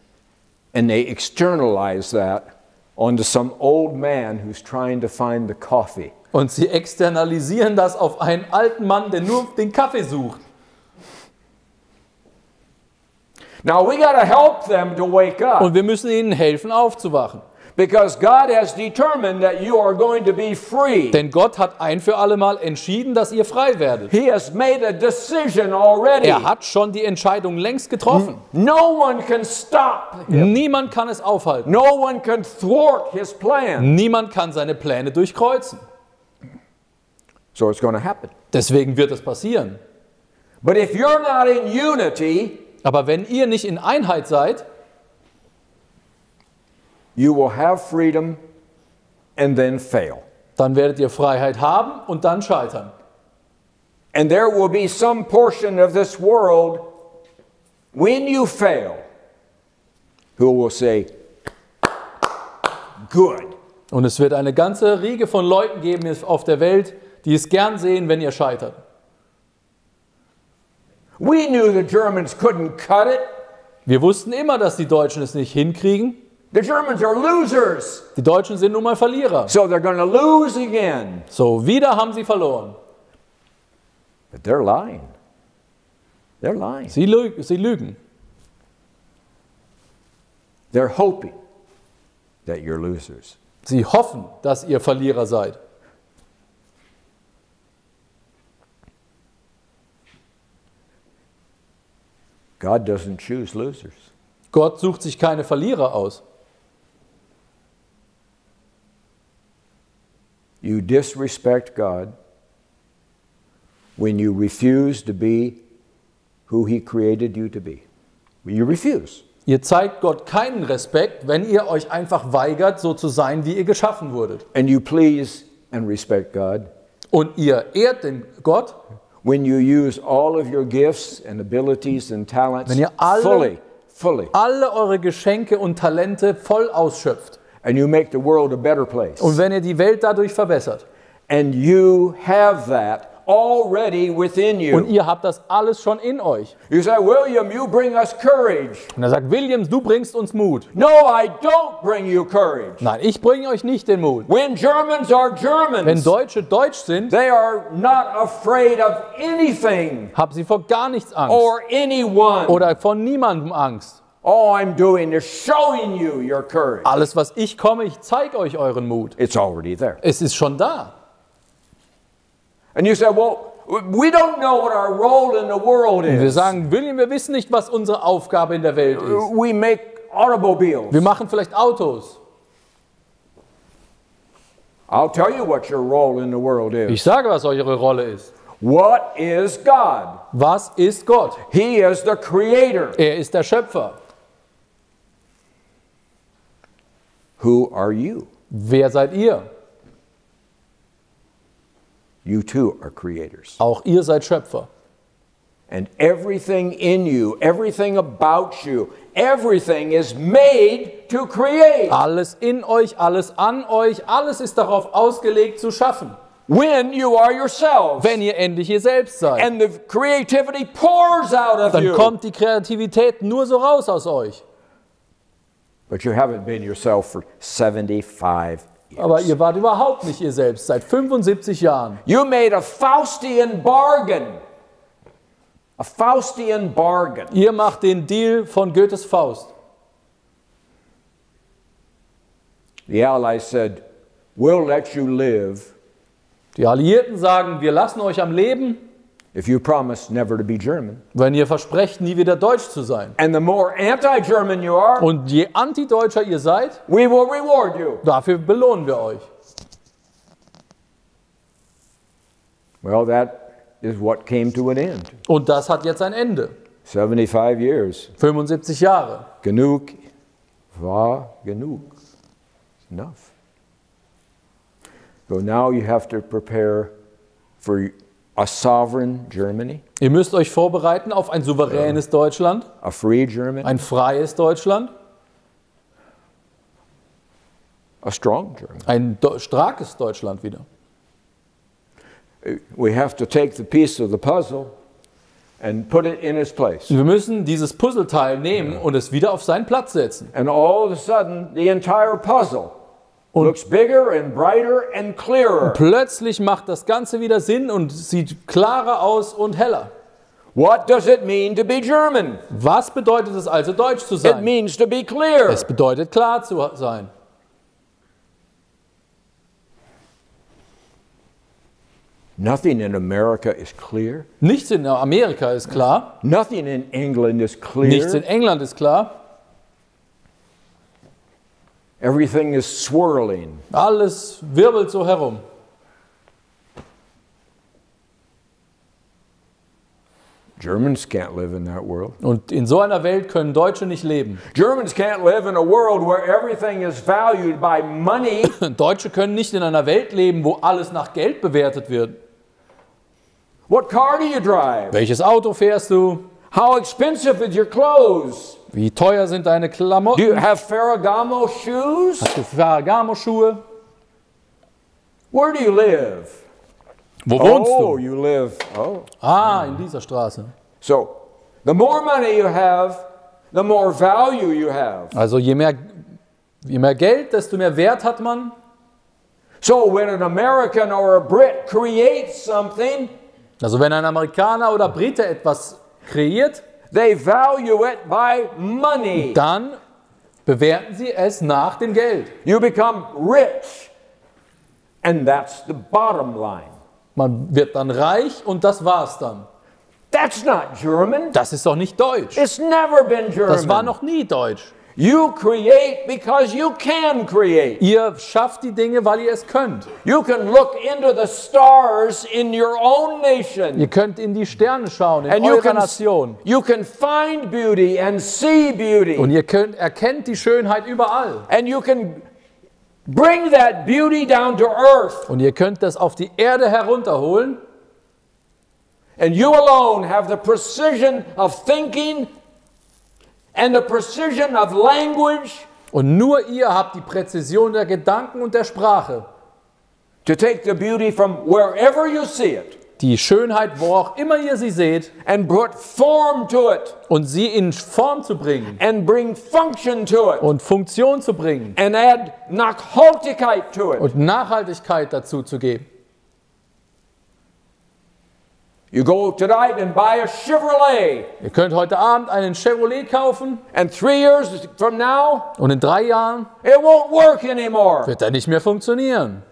And they externalize that onto some old man who's trying to find the coffee. Und sie externalisieren das auf einen alten Mann, der nur den Kaffee sucht. Now we got to help them to wake up. Und wir müssen ihnen helfen, aufzuwachen. Because God has determined that you are going to be free. Denn Gott hat ein für alle Mal entschieden, dass ihr frei werdet. He has made a decision already. Er hat schon die Entscheidung längst getroffen. No one can stop him. Niemand kann es aufhalten. No one can thwart his plan. Niemand kann seine Pläne durchkreuzen. So it's going to happen. Deswegen wird es passieren. But if you're not in unity, aber wenn ihr nicht in Einheit seid, you will have freedom and then fail. Dann werdet ihr Freiheit haben und dann scheitern. And there will be some portion of this world when you fail who will say, good. Und es wird eine ganze Riege von Leuten geben auf der Welt, die es gern sehen, wenn ihr scheitert. We knew the Germans couldn't cut it. Wir wussten immer, dass die Deutschen es nicht hinkriegen. The Germans are losers. Die Deutschen sind nun mal Verlierer. So they're going to lose again. So, wieder haben sie verloren. But they're lying. They're lying. Sie lügen. They're hoping that you're losers. Sie hoffen, dass ihr Verlierer seid. God doesn't choose losers. Gott sucht sich keine Verlierer aus. You disrespect God when you refuse to be who He created you to be. When you refuse. Ihr zeigt Gott keinen Respekt, wenn ihr euch einfach weigert, so zu sein, wie ihr geschaffen wurdet. And you please and respect God. Und ihr ehrt den Gott, When you use all of your gifts and abilities and talents wenn ihr fully, alle eure Geschenke und Talente voll ausschöpft. and you make the world a better place. Und wenn ihr die Welt dadurch verbessert. And you have that already within you. Und ihr habt das alles schon in euch. You say, William, you bring us courage. Und er sagt, William, du bringst uns Mut. No, I don't bring you courage. Nein, ich bringe euch nicht den Mut. When Germans are Wenn Germans, Deutsche deutsch sind, they are not afraid of anything haben sie vor gar nichts Angst. or anyone. Oder vor niemandem Angst. All I'm doing is showing you your courage. Alles, was ich komme, ich zeige euch euren Mut. It's already there. Es ist schon da. And you say, well, we don't know what our role in the world Und wir is. sagen, William, wir wissen nicht, was unsere Aufgabe in der Welt ist. We make automobiles. Wir machen vielleicht Autos. I'll tell you what your role in the world Ich is. sage, was eure Rolle ist. What is God? Was ist Gott? He is the creator. Er ist der Schöpfer. Who are you? Wer seid ihr? You too are creators. Auch ihr seid Schöpfer. And everything in you, everything about you, everything is made to create. Alles in euch, alles an euch, alles ist darauf ausgelegt zu schaffen. When you are yourselves. Wenn ihr endlich ihr selbst seid, And the creativity pours out of dann you. kommt die Kreativität nur so raus aus euch. But you haven't been yourself for 75 years. Aber ihr wart überhaupt nicht ihr selbst, seit 75 Jahren. You made a Faustian bargain. A Faustian bargain. Ihr macht den Deal von Goethes Faust. The Allies said, we'll let you live Die Alliierten sagen, wir lassen euch am Leben, if you promise never to be German. wenn ihr versprecht, nie wieder deutsch zu sein. And the more anti-German you are, Und je antideutscher ihr seid, we will reward you. dafür belohnen wir euch. Well, that is what came to an end. Und das hat jetzt ein Ende. 75 years. 75 Jahre. Genug war genug. Enough. So now you have to prepare for a sovereign Germany, Ihr müsst euch vorbereiten auf ein souveränes Deutschland, a free Germany, ein freies Deutschland, a strong Germany. ein starkes Deutschland wieder. We have to take the piece of the puzzle and put it in its place. Wir müssen dieses Puzzleteil nehmen und es wieder auf seinen Platz setzen. And all of a sudden, the entire puzzle looks bigger and brighter and clearer. Plötzlich macht das Ganze wieder Sinn und sieht klarer aus und heller. What does it mean to be German? Was bedeutet es also, deutsch zu It sein? means to be clear. Es bedeutet, klar zu sein. Nothing in America is clear. Nichts in Amerika ist klar. Nothing in England is clear. Nichts in England ist klar. Everything is swirling. Alles wirbelt so herum. Germans can't live in that world. Und in so einer Welt können Deutsche nicht leben. Germans can't live in a world where everything is valued by money. Deutsche können nicht in einer Welt leben, wo alles nach Geld bewertet wird. What car do you drive? Welches Auto fährst du? How expensive is your clothes? Wie teuer sind deine Do you Klamotten? have Ferragamo shoes? Hast du Ferragamo-Schuhe? Where do you live? Wo wohnst Oh, du? you live. Oh. In dieser Straße. So, the more money you have, the more value you have. Also je mehr Geld, desto mehr Wert hat man. So when an American or a Brit creates something, Also wenn ein Amerikaner oder Brite etwas kreiert, they value it by money. dann bewerten sie es nach dem Geld. You become rich, and that's the bottom line. Man wird dann reich und das war's dann. That's not German. Das ist doch nicht deutsch. It's never been German. Das war noch nie deutsch. You create because you can create. Ihr schafft die Dinge, weil ihr es könnt. You can look into the stars in your own nation. Ihr könnt in die Sterne schauen, in And eurer Nation. you can find beauty and see beauty. Und ihr erkennt die Schönheit überall. And you can bring that beauty down to earth. Und ihr könnt das auf die Erde herunterholen. And you alone have the precision of thinking and the precision of language Und nur ihr habt die Präzision der Gedanken und der Sprache. to take the beauty from wherever you see it Die Schönheit, wo auch immer ihr sie seht, and put form to it und sie in Form zu bringen and bring function to it und Funktion zu bringen and add nachhaltigkeit to it. und Nachhaltigkeit dazu zu geben. You go tonight and buy a Chevrolet, Ihr könnt heute Abend einen Chevrolet kaufen and 3 years from now, und in 3 Jahren it won't work anymore. wird er nicht mehr funktionieren.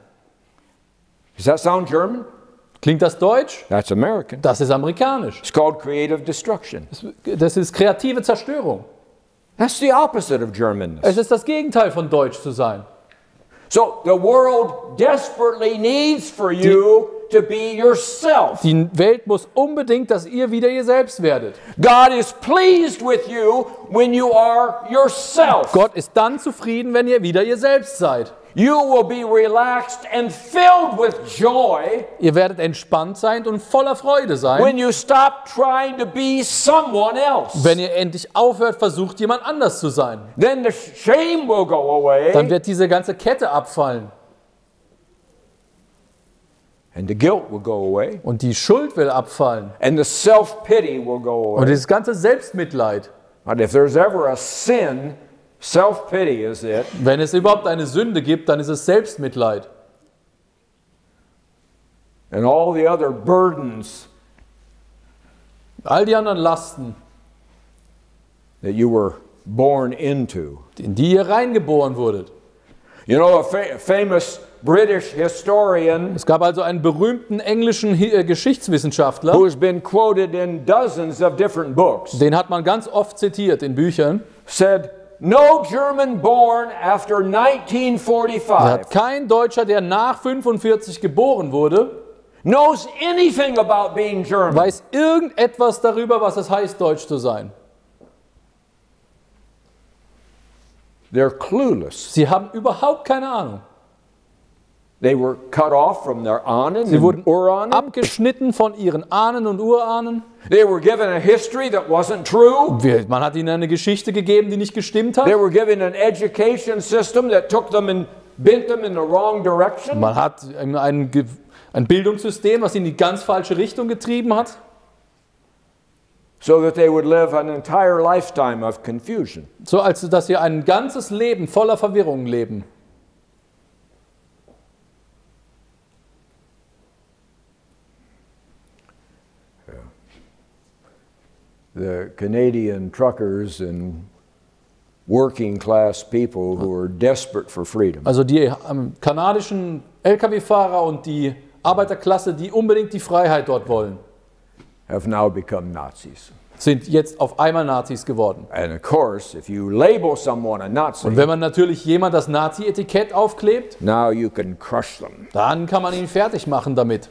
Does that sound German? Klingt das deutsch? That's American. Das ist amerikanisch. It's called creative destruction. Das ist kreative Zerstörung. That's the opposite of Germanness. Es ist das Gegenteil von deutsch zu sein. So the world desperately needs for you to be yourself. Die Welt muss unbedingt, dass ihr wieder ihr selbst werdet. God is pleased with you when you are yourself. Gott ist dann zufrieden, wenn ihr wieder ihr selbst seid. You will be relaxed and filled with joy Ihr werdet entspannt sein und voller Freude sein, when you stop trying to be someone else. wenn ihr endlich aufhört, versucht, jemand anders zu sein. Then the shame will go away Dann wird diese ganze Kette abfallen and the guilt will go away und die Schuld will abfallen and the self-pity will go und away. dieses ganze Selbstmitleid. But if there's ever a sin, self-pity is it. Wenn es überhaupt eine Sünde gibt, dann ist es Selbstmitleid. And all the other burdens All die anderen Lasten, that you were born into. in die ihr reingeboren wurdet. You know, a famous British historian Es gab also einen berühmten englischen Geschichtswissenschaftler, who has been quoted in dozens of different books, den hat man ganz oft zitiert in Büchern. said, no German born after Er hat 1945 kein Deutscher, der nach 45 geboren wurde, knows anything about being German. weiß irgendetwas darüber, was es heißt, deutsch zu sein. They're clueless. Sie haben überhaupt keine Ahnung. They were cut off from their Ahnen Sie and wurden Urahnen. abgeschnitten von ihren Ahnen und Urahnen. They were given a history that wasn't true. Man hat ihnen eine Geschichte gegeben, die nicht gestimmt They hat. were given an education system that took them and bent them in the wrong direction. Man hat ein Bildungssystem, was ihn in die ganz falsche Richtung getrieben hat, So that they would live an entire lifetime of confusion. so als dass sie ein ganzes Leben voller Verwirrung leben. The Canadian truckers and working class people who are desperate for freedom Also die kanadischen Lkw-Fahrer und die Arbeiterklasse, die unbedingt die Freiheit dort wollen, have now become Nazis. sind jetzt auf einmal Nazis geworden. And of course, if you label someone a Nazi, Und wenn man natürlich jemand das Nazi-Etikett aufklebt, now you can crush them. dann kann man ihn fertig machen damit.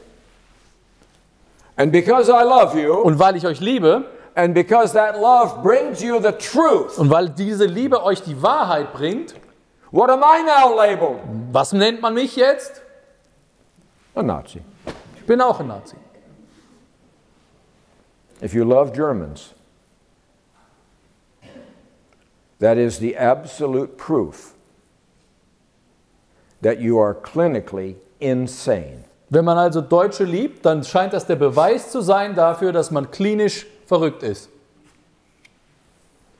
And because I love you, Und weil ich euch liebe and because that love brings you the truth, und weil diese Liebe euch die Wahrheit bringt, what am I now labeled? was nennt man mich jetzt? A Nazi. Ich bin auch ein Nazi. If you love Germans, that is the absolute proof that you are clinically insane. Wenn man also Deutsche liebt, dann scheint das der Beweis zu sein dafür, dass man klinisch verrückt ist.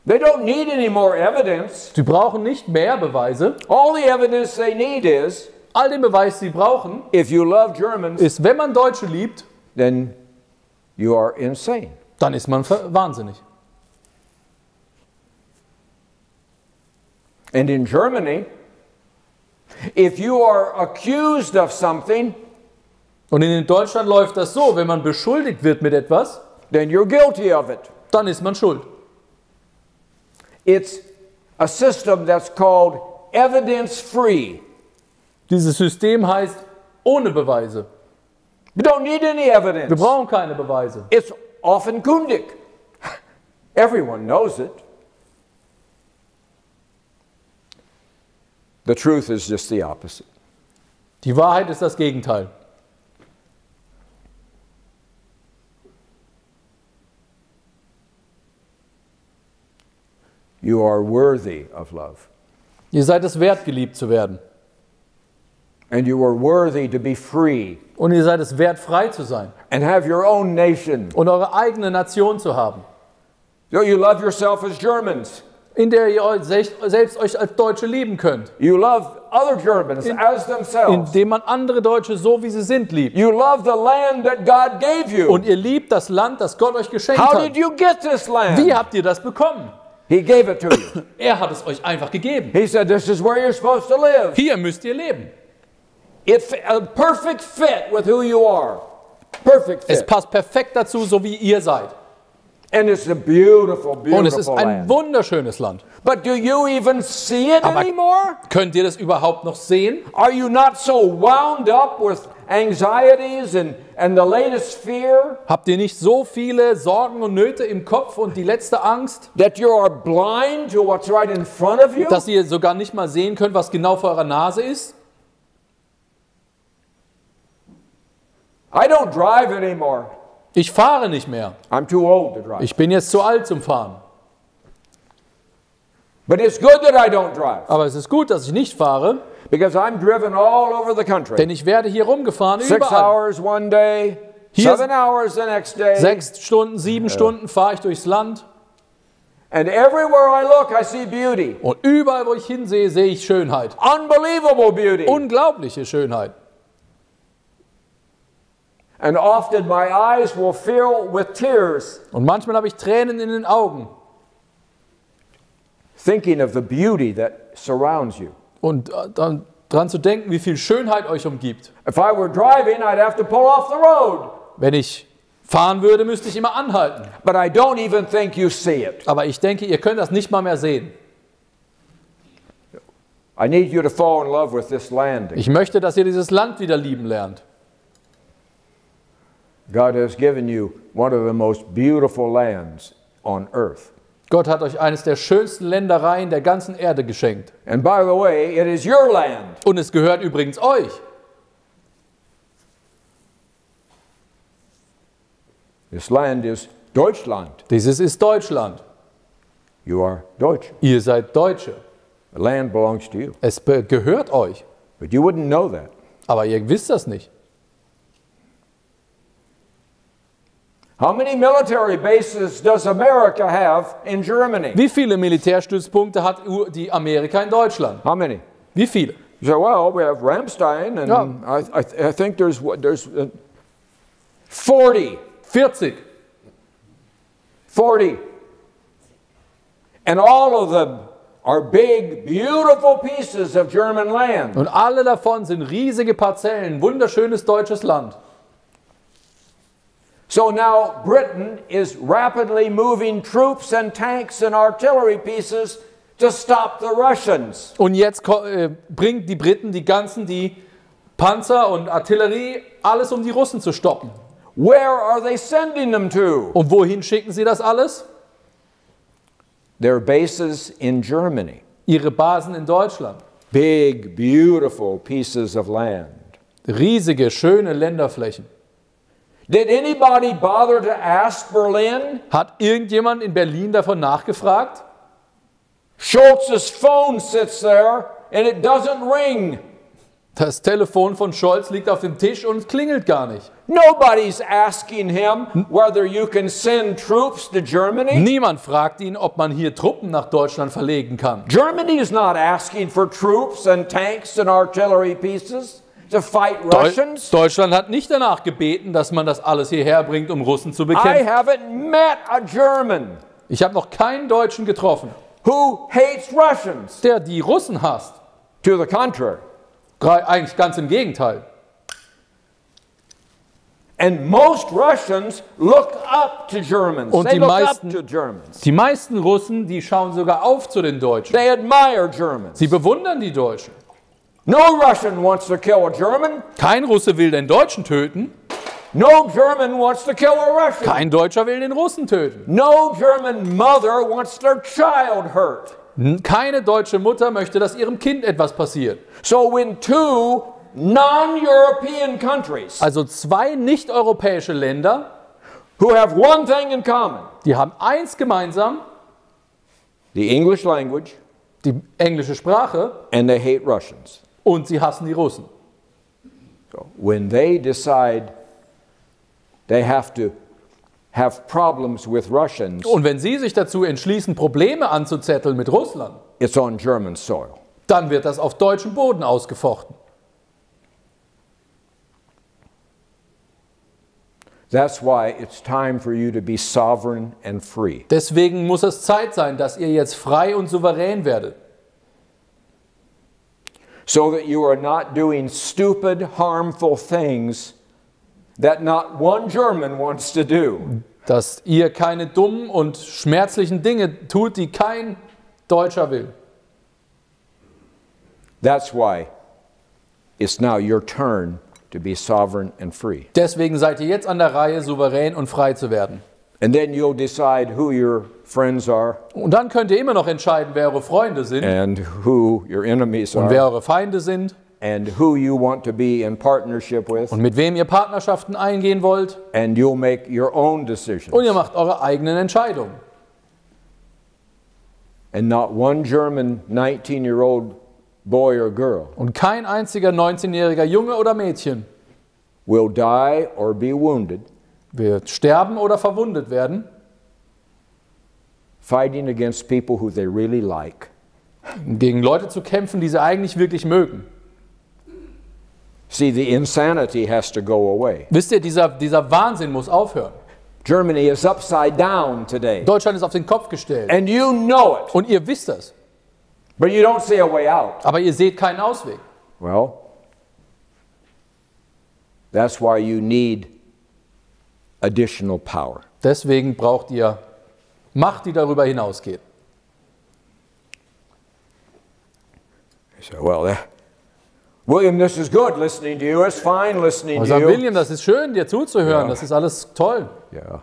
They don't need any more evidence. Sie brauchen nicht mehr Beweise. All the evidence they need is, All den Beweis, den sie brauchen, if you love Germans, ist, wenn man Deutsche liebt, then you are insane. dann ist man wahnsinnig. And in Germany, if you are accused of something, Und in Deutschland läuft das so, wenn man beschuldigt wird mit etwas, then you're guilty of it. dann ist man schuld. It's a system that's called evidence-free. Dieses System heißt ohne Beweise. We don't need any evidence. Wir brauchen keine Beweise. It's offenkundig. Everyone knows it. The truth is just the opposite. Die Wahrheit ist das Gegenteil. You are worthy of love. Ihr seid es wert, geliebt zu werden. And you are worthy to be free. Und ihr seid es wert, frei zu sein. And have your own nation. Und eure eigene Nation zu haben. You love yourself as Germans. In der ihr euch selbst euch als Deutsche lieben könnt. You love other Germans as themselves. Indem man andere Deutsche so wie sie sind liebt. You love the land that God gave you. Und ihr liebt das Land, das Gott euch geschenkt How hat. did you get this land? Wie habt ihr das bekommen? He gave it to you. Er hat es euch einfach gegeben. He said, this is where you're supposed to live. Hier müsst ihr leben. It's a perfect fit with who you are. Perfect fit. Es passt perfekt dazu, so wie ihr seid. And it's a beautiful, beautiful Und es ist ein land. wunderschönes Land. But do you even see it Aber anymore? könnt ihr das überhaupt noch sehen? Are you not so wound up with anxieties and the latest fear Habt ihr nicht so viele Sorgen und Nöte im Kopf und die letzte Angst, that you are blind to what's right in front of you? dass ihr sogar nicht mal sehen könnt, was genau vor eurer Nase ist? I don't drive anymore. Ich fahre nicht mehr. I'm too old to drive. Ich bin jetzt zu alt zum Fahren. But it's good that I don't drive Aber es ist gut, dass ich nicht fahre, because I'm driven all over the country. denn ich werde hier rumgefahren 6 überall. hours one day, Hier 7 hours the next day. 6 Stunden, 7 Stunden fahre ich durchs Land. And everywhere I look, I see beauty. Und überall, wo ich hinsehe, sehe ich Schönheit. Unbelievable beauty. Unglaubliche Schönheit. And often my eyes will fill with tears, Und manchmal habe ich Tränen in den Augen. thinking of the beauty that surrounds you. Und dann dran zu denken, wie viel Schönheit euch umgibt. If I were driving, I'd have to pull off the road. Wenn ich fahren würde, müsste ich immer anhalten. But I don't even think you see it. Aber ich denke, ihr könnt das nicht mal mehr sehen. I need you to fall in love with this land. Ich möchte, dass ihr dieses Land wieder lieben lernt. God has given you one of the most beautiful lands on earth. Gott hat euch eines der schönsten Ländereien der ganzen Erde geschenkt. And by the way, it is your land. Und es gehört übrigens euch. This land is Deutschland. Dieses ist Deutschland. You are Deutsch. Ihr seid Deutsche. The land belongs to you. Es gehört euch. But you wouldn't know that. Aber ihr wisst das nicht. How many military bases does America have in Germany? Wie viele Militärstützpunkte hat die Amerika in Deutschland? How many? Wie viele? You say, well, we have Ramstein, and Yeah. I think there's 40. 40. 40. And all of them are big, beautiful pieces of German land. Und alle davon sind riesige Parzellen, wunderschönes deutsches Land. So now Britain is rapidly moving troops and tanks and artillery pieces to stop the Russians. Und jetzt bringt die Briten die Panzer und Artillerie, alles um die Russen zu stoppen. Where are they sending them to? Und wohin schicken sie das alles? Their bases in Germany. Ihre Basen in Deutschland. Big, beautiful pieces of land. Riesige, schöne Länderflächen. Did anybody bother to ask Berlin? Hat irgendjemand in Berlin davon nachgefragt? Schulz's phone sits there and it doesn't ring. Das Telefon von Scholz liegt auf dem Tisch und es klingelt gar nicht. Nobody's asking him whether you can send troops to Germany. Niemand fragt ihn, ob man hier Truppen nach Deutschland verlegen kann. Germany is not asking for troops and tanks and artillery pieces to fight Russians. Deutschland hat nicht danach gebeten, dass man das alles hierher bringt, um Russen zu I bekämpfen. haven't met a German Ich habe noch keinen Deutschen getroffen, who hates Russians. der die Russen hasst. To the contrary. Eigentlich ganz im Gegenteil. And most Russians look up to Germans. Und They die look up meisten- to Germans. Die meisten Russen, die schauen sogar auf zu den Deutschen. They admire Germans. Sie bewundern die Deutschen. No Russian wants to kill a German. Kein Russe will den Deutschen töten. No German wants to kill a Russian. Kein Deutscher will den Russen töten. No German mother wants their child hurt. Keine deutsche Mutter möchte, dass ihrem Kind etwas passiert. So when two non-European countries Also zwei nicht-europäische Länder, who have one thing in common, die haben eins gemeinsam, the English language, die englische Sprache, and they hate Russians. und sie hassen die Russen. So when they decide they have to have problems with Russians, Und wenn sie sich dazu entschließen, Probleme anzuzetteln mit Russland, it's on German soil. dann wird das auf deutschem Boden ausgefochten. That's why it's time for you to be sovereign and free. Deswegen muss es Zeit sein, dass ihr jetzt frei und souverän werdet. So that you are not doing stupid, harmful things that not one German wants to do. Dass ihr keine dummen und schmerzlichen Dinge tut, die kein Deutscher will. That's why it's now your turn to be sovereign and free. Deswegen seid ihr jetzt an der Reihe, souverän und frei zu werden. And then you'll decide who your friends are Und dann könnt ihr immer noch entscheiden, wer eure Freunde sind and who your enemies und wer are eure Feinde sind and who you want to be in partnership with, und mit wem ihr Partnerschaften eingehen wollt. and you'll make your own Und ihr decisions. macht eure eigenen Entscheidungen. And not one German 19-year-old boy or girl Und kein einziger 19-jähriger Junge oder Mädchen will die or be wounded wird sterben oder verwundet werden, fighting against people who they really like. gegen Leute zu kämpfen, die sie eigentlich wirklich mögen. See, the insanity has to go away. Wisst ihr, dieser Wahnsinn muss aufhören. Germany is upside down today, Deutschland ist auf den Kopf gestellt. and you know it, Und ihr wisst das. but you don't see a way out. Aber ihr seht keinen Ausweg. Well, that's why you need additional power. Deswegen braucht ihr Macht, die darüber hinausgeht. So, well, William, this is good listening to you. It's fine listening Und to sagt you. William, das ist schön, dir zuzuhören. Ja. Das ist alles toll. Yeah.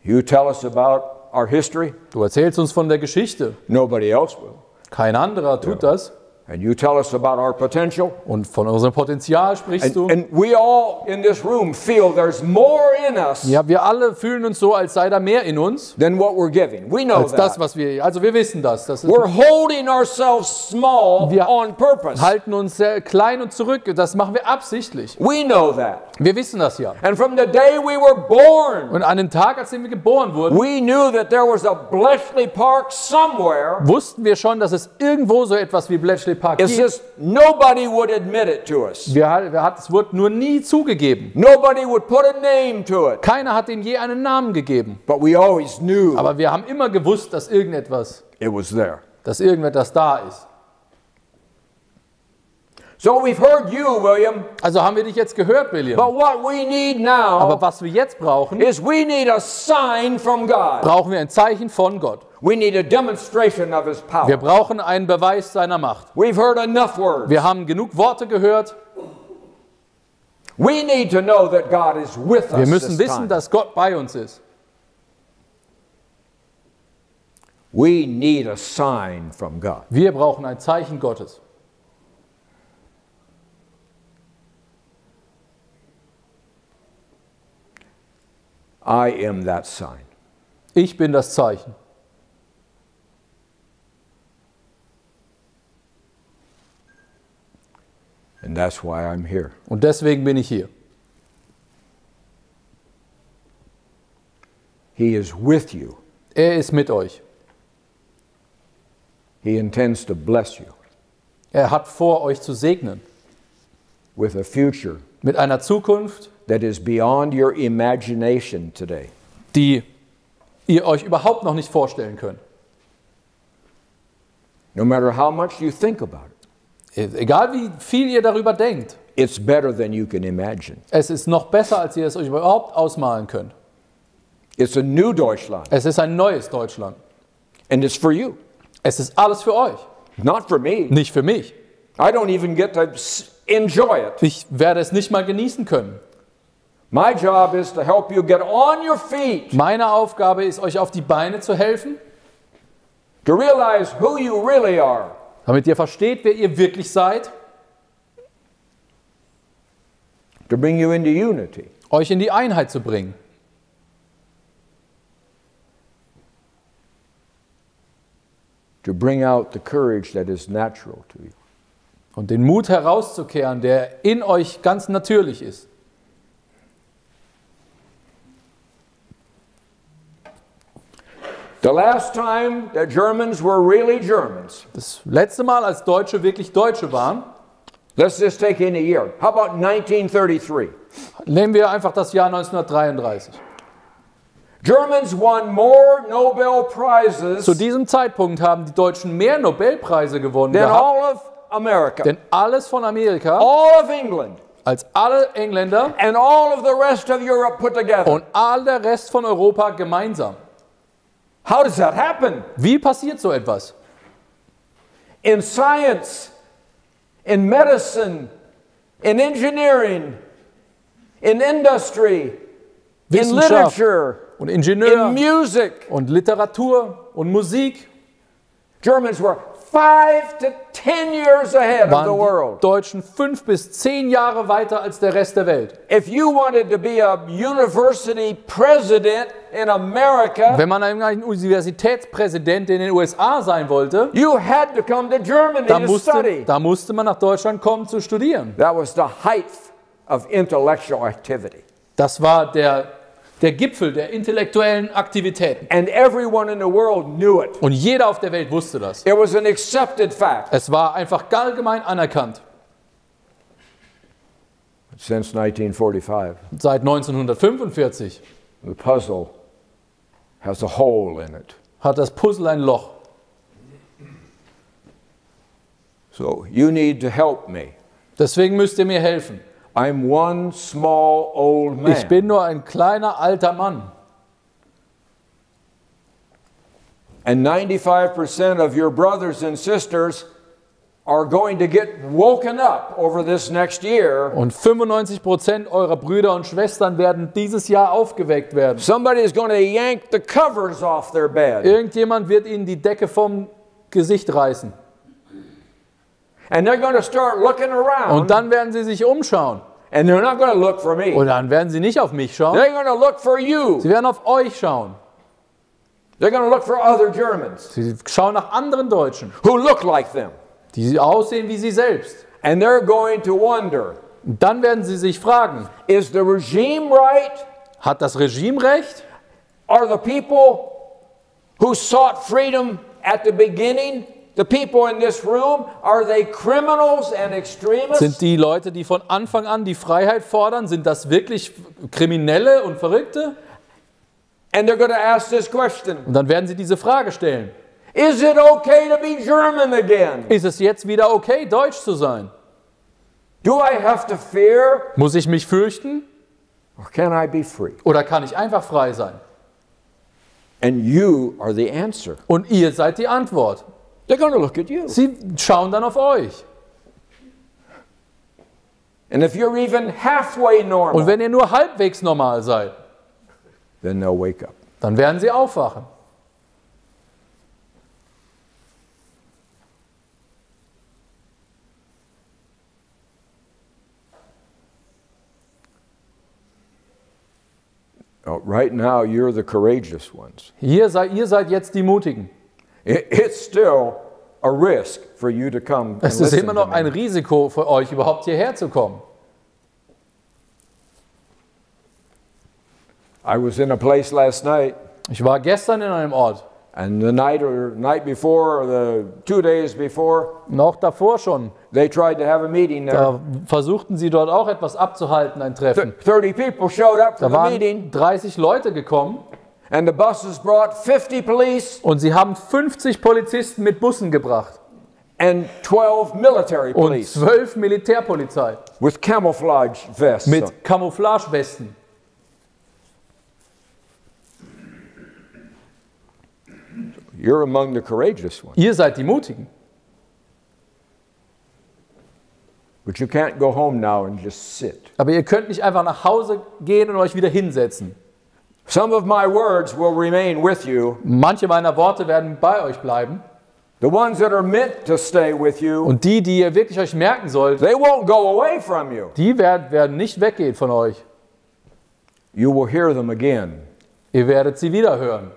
You tell us about our history. Du erzählst uns von der Geschichte. Nobody else will. Kein anderer tut das. And you tell us about our potential. Und von unserem Potenzial sprichst du. And we all in this room feel there's more in us Ja, wir alle fühlen uns so, als sei da mehr in uns, than what we're giving. We know als das, that. was wir... Also wir wissen das. Das ist, We're holding ourselves small Wir on purpose. halten uns sehr klein und zurück. Das machen wir absichtlich. We know that. Wir wissen das ja. And from the day we were born, Und an dem Tag, als wir geboren wurden, we knew that there was a Bletchley Park somewhere. wussten wir schon, dass es irgendwo so etwas wie Bletchley Park It's gibt. just nobody would admit it to us. Es wurde nur nie zugegeben. Nobody would put a name to it. Keiner hat ihm je einen Namen gegeben. But we always knew Aber wir haben immer gewusst, dass irgendetwas da ist. So we've heard you, William. Also haben wir dich jetzt gehört, William. But what we need Aber now was wir jetzt brauchen, is we need a sign from God. brauchen wir ein Zeichen von Gott. We need a demonstration of His Wir power. brauchen einen Beweis seiner Macht. We've heard enough words. Wir haben genug Worte gehört. We need to know that God is with Wir us müssen this wissen, time. dass Gott bei uns ist. We need a sign from God. Wir brauchen ein Zeichen Gottes. I am that sign. Ich bin das Zeichen. And that's why I'm here. Und deswegen bin ich hier. He is with you. Er ist mit euch. He intends to bless you Er hat vor, euch zu segnen. with a future Mit einer Zukunft, that is beyond your imagination today. die ihr euch überhaupt noch nicht vorstellen könnt. No matter how much you think about it, Egal wie viel ihr darüber denkt. It's better than you can imagine. Es ist noch besser, als ihr es euch überhaupt ausmalen könnt. It's a new Deutschland. Es ist ein neues Deutschland. And it's for you. Es ist alles für euch. Not for me. Nicht für mich. I don't even get to enjoy it. Ich werde es nicht mal genießen können. My job is to help you get on your feet. Meine Aufgabe ist, euch auf die Beine zu helfen, To realize who you really are. damit ihr versteht, wer ihr wirklich seid, To bring you into unity. euch in die Einheit zu bringen. To bring out the courage that is natural to you. Und den Mut herauszukehren, der in euch ganz natürlich ist. The last time that Germans were really Germans. Das letzte Mal, als Deutsche wirklich Deutsche waren, Let's just take in a year. How about 1933? nehmen wir einfach das Jahr 1933. Germans won more Nobel Prizes Zu diesem Zeitpunkt haben die Deutschen mehr Nobelpreise gewonnen than gehabt, all of America, denn alles von Amerika, all of England, als alle Engländer and all of the rest of Europe put together. und all der Rest von Europa gemeinsam. How does that happen? Wie passiert so etwas? In science, in medicine, in engineering, in industry, in Wissenschaft literature, und in Ingenieur music. und Literatur und Musik Germans were 5 to 10 years ahead of the waren die world. Deutschen 5 bis 10 Jahre weiter als der Rest der Welt. If you wanted to be a university president in America, Wenn man ein Universitätspräsident in den USA sein wollte, you had to come to Germany to study. da musste man nach Deutschland kommen zu studieren. That was the height of intellectual activity. Das war der Gipfel der intellektuellen Aktivitäten. And everyone in the world knew it. Und jeder auf der Welt wusste das. It was an accepted fact. Es war einfach allgemein anerkannt. Since 1945, Seit 1945 the puzzle has a hole in it. hat das Puzzle ein Loch. So you need to help me. Deswegen müsst ihr mir helfen. I'm one small old man. Ich bin nur ein kleiner alter Mann. And 95% of your brothers and sisters are going to get woken up over this next year. Und 95% eurer Brüder und Schwestern werden dieses Jahr aufgeweckt werden. Somebody is going to yank the covers off their bed. Irgendjemand wird ihnen die Decke vom Gesicht reißen. And they're going to start looking around. Und dann werden sie sich umschauen. And they're not going to look for me. Und dann werden sie nicht auf mich schauen. They're going to look for you. Sie werden auf euch schauen. They're going to look for other Germans Sie schauen nach anderen Deutschen, who look like them. die aussehen wie sie selbst. And they're going to wonder, Und dann werden sie sich fragen, is the regime right? hat das Regime recht? Are the people who sought freedom at the beginning, the people in this room, are they criminals and extremists? Sind die Leute, die von Anfang an die Freiheit fordern, sind das wirklich Kriminelle und Verrückte? And they're going to ask this question. Und dann werden sie diese Frage stellen. Is it okay to be German again? Ist es jetzt wieder okay, Deutsch zu sein? Do I have to fear? Muss ich mich fürchten? Or can I be free? Oder kann ich einfach frei sein? And you are the answer. Und ihr seid die Antwort. They're going to look at you. Sie schauen dann auf euch. And if you're even halfway Und normal, wenn ihr nur halbwegs normal seid, then they'll wake up. dann werden sie aufwachen. Right now, you're the courageous ones. Ihr seid jetzt die Mutigen. It's still a risk for you to come and Es ist listen immer to noch ein me. Risiko für euch, überhaupt hierher zu kommen. I was in a place last night, Ich war gestern in einem Ort, and the night before, or the 2 days before, noch davor schon. they tried to have a meeting there. Da versuchten sie dort auch etwas abzuhalten, ein Treffen. 30 people showed up for Da the meeting, waren 30 Leute gekommen and the buses brought 50 police, und sie haben 50 Polizisten mit Bussen gebracht. and 12 military und police 12 Militärpolizei with camouflage vests on. mit Camouflagewesten. You're among the courageous ones. Ihr seid die Mutigen. But you can't go home now and just sit. Aber ihr könnt nicht einfach nach Hause gehen und euch wieder hinsetzen. Some of my words will remain with you. Manche meiner Worte werden bei euch bleiben. The ones that are meant to stay with you, Und die ihr wirklich euch merken sollt, they won't go away from you. die werden nicht weggehen von euch. You will hear them again. Ihr werdet sie wieder hören.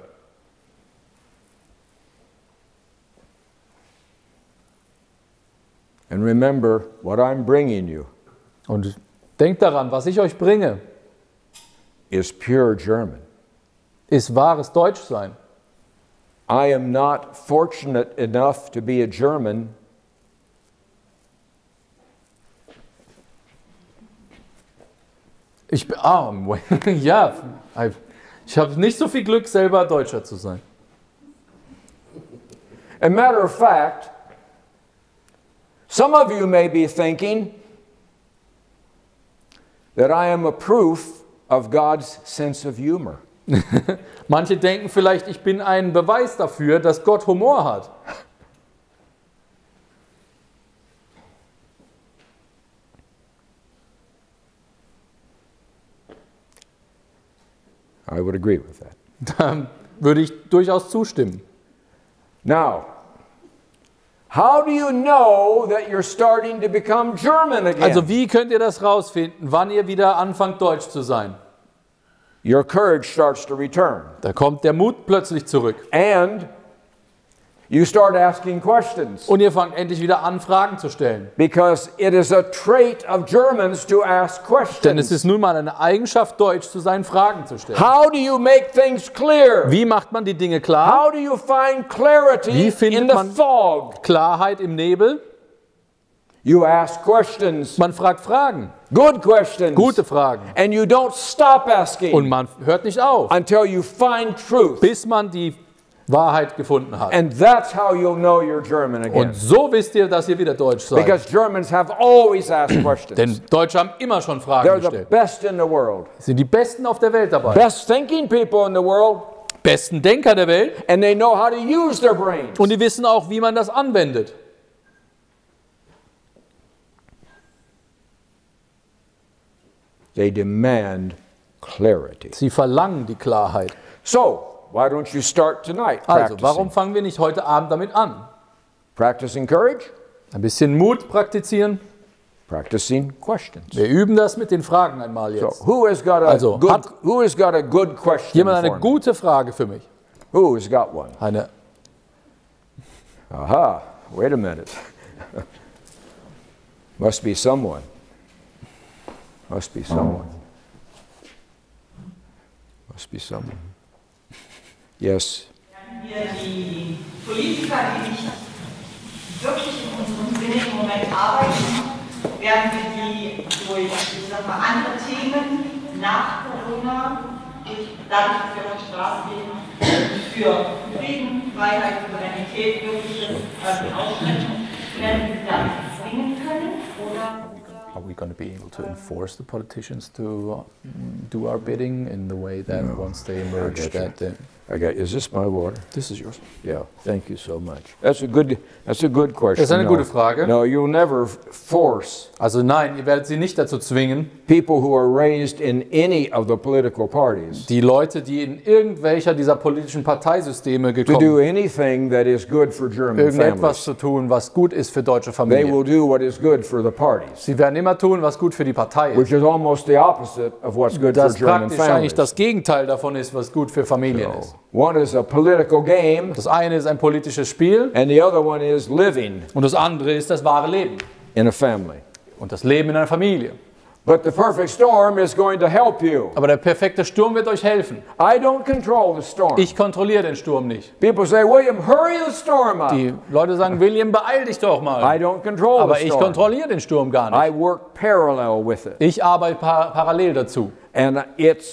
And remember what I'm bringing you Und denkt daran, was ich euch bringe, is pure German. ist wahres Deutschsein. I am not fortunate enough to be a German Ich bin arm. Ja, ich habe nicht so viel Glück, selber Deutscher zu sein. As a matter of fact, some of you may be thinking that I am a proof of God's sense of humor. Manche denken vielleicht, ich bin ein Beweis dafür, dass Gott Humor hat. I would agree with that. Da würde ich durchaus zustimmen. Now, how do you know that you're starting to become German again? Also wie könnt ihr das rausfinden, wann ihr wieder anfangt, Deutsch zu sein? Your courage starts to return. Da kommt der Mut plötzlich zurück. And you start asking questions. Und ihr fangt endlich wieder an, Fragen zu stellen. Because it is a trait of Germans to ask Denn es questions. ist nun mal eine Eigenschaft, Deutsch zu sein, Fragen zu stellen. How do you make things clear? Wie macht man die Dinge klar? How do you find clarity Wie findet in the man- fog? Klarheit im Nebel? You ask questions, Man fragt Fragen, good questions, gute Fragen. and you don't stop Und asking man hört nicht auf, until you find truth. bis man die Wahrheit gefunden hat. And that's how you'll know you're German again. Und so wisst ihr, dass ihr wieder Deutsch seid. Because Germans have always asked questions. Denn Deutsche haben immer schon Fragen They're the gestellt. best in the world. Sind die Besten auf der Welt dabei. Best thinking people in the world, Besten Denker der Welt. and they know how to use their brains. Und die wissen auch, wie man das anwendet. They demand clarity. Sie verlangen die Klarheit. So, why don't you start tonight Also, practicing? warum fangen wir nicht heute Abend damit an? Practicing courage, Ein bisschen Mut praktizieren. practicing questions. Wir üben das mit den Fragen einmal So, jetzt. who has got a Also, good, hat who has got a good question jemand for eine me? gute Frage für mich? Who has got one? Eine. Aha, wait a minute. Must be someone. Must be someone. Must be someone. Yes. Wir die Politiker, die nicht wirklich in unserem Sinne im Moment arbeiten, werden wir die durch, ich sag mal, andere Themen nach Corona, dadurch, dass wir auf die Straße gehen, für Frieden, Freiheit, Souveränität, wirkliche Ausschreitungen, werden wir dann zwingen können oder Are we going to be able to enforce the politicians to do our bidding in the way that once they emerge I that is this my water? this is yours? Yeah. Thank you so much. That's a good question. Das ist eine No. gute Frage. No, you'll never force Also nein, ihr werdet sie nicht dazu zwingen, people who are raised in any of the political parties die Leute, die in irgendwelcher dieser politischen Parteisysteme to do gekommen, anything that is good for German irgendetwas families. zu tun, was gut ist für deutsche They Familien. will do what is good for the parties, Sie werden immer tun, was gut für die Partei ist. which is almost the opposite of what's good for Das German praktisch eigentlich families. das Gegenteil davon ist, was gut für Familien ist. One is a political game, Das eine ist ein politisches Spiel and the other one is living und das andere ist das wahre Leben in a family. und das Leben in einer Familie. But the perfect storm is going to help you. Aber der perfekte Sturm wird euch helfen. I don't control the storm. Ich kontrolliere den Sturm nicht. People say, William, hurry the storm up. Die Leute sagen, William, beeil dich doch I mal. don't control Aber the ich storm. kontrolliere den Sturm gar I nicht. work parallel with it. Ich arbeite parallel dazu. And it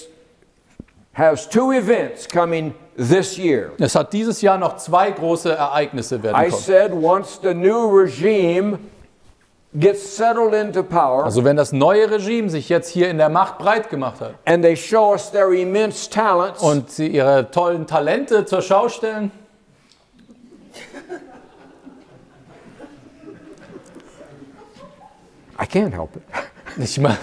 has two events coming this year. Es hat dieses Jahr noch 2 große Ereignisse werden I kommen. said once the new regime gets settled into power Also wenn das neue Regime sich jetzt hier in der Macht breit gemacht hat and they show us their immense talents, und sie ihre tollen Talente zur Schau stellen, I can't help it. ich meine,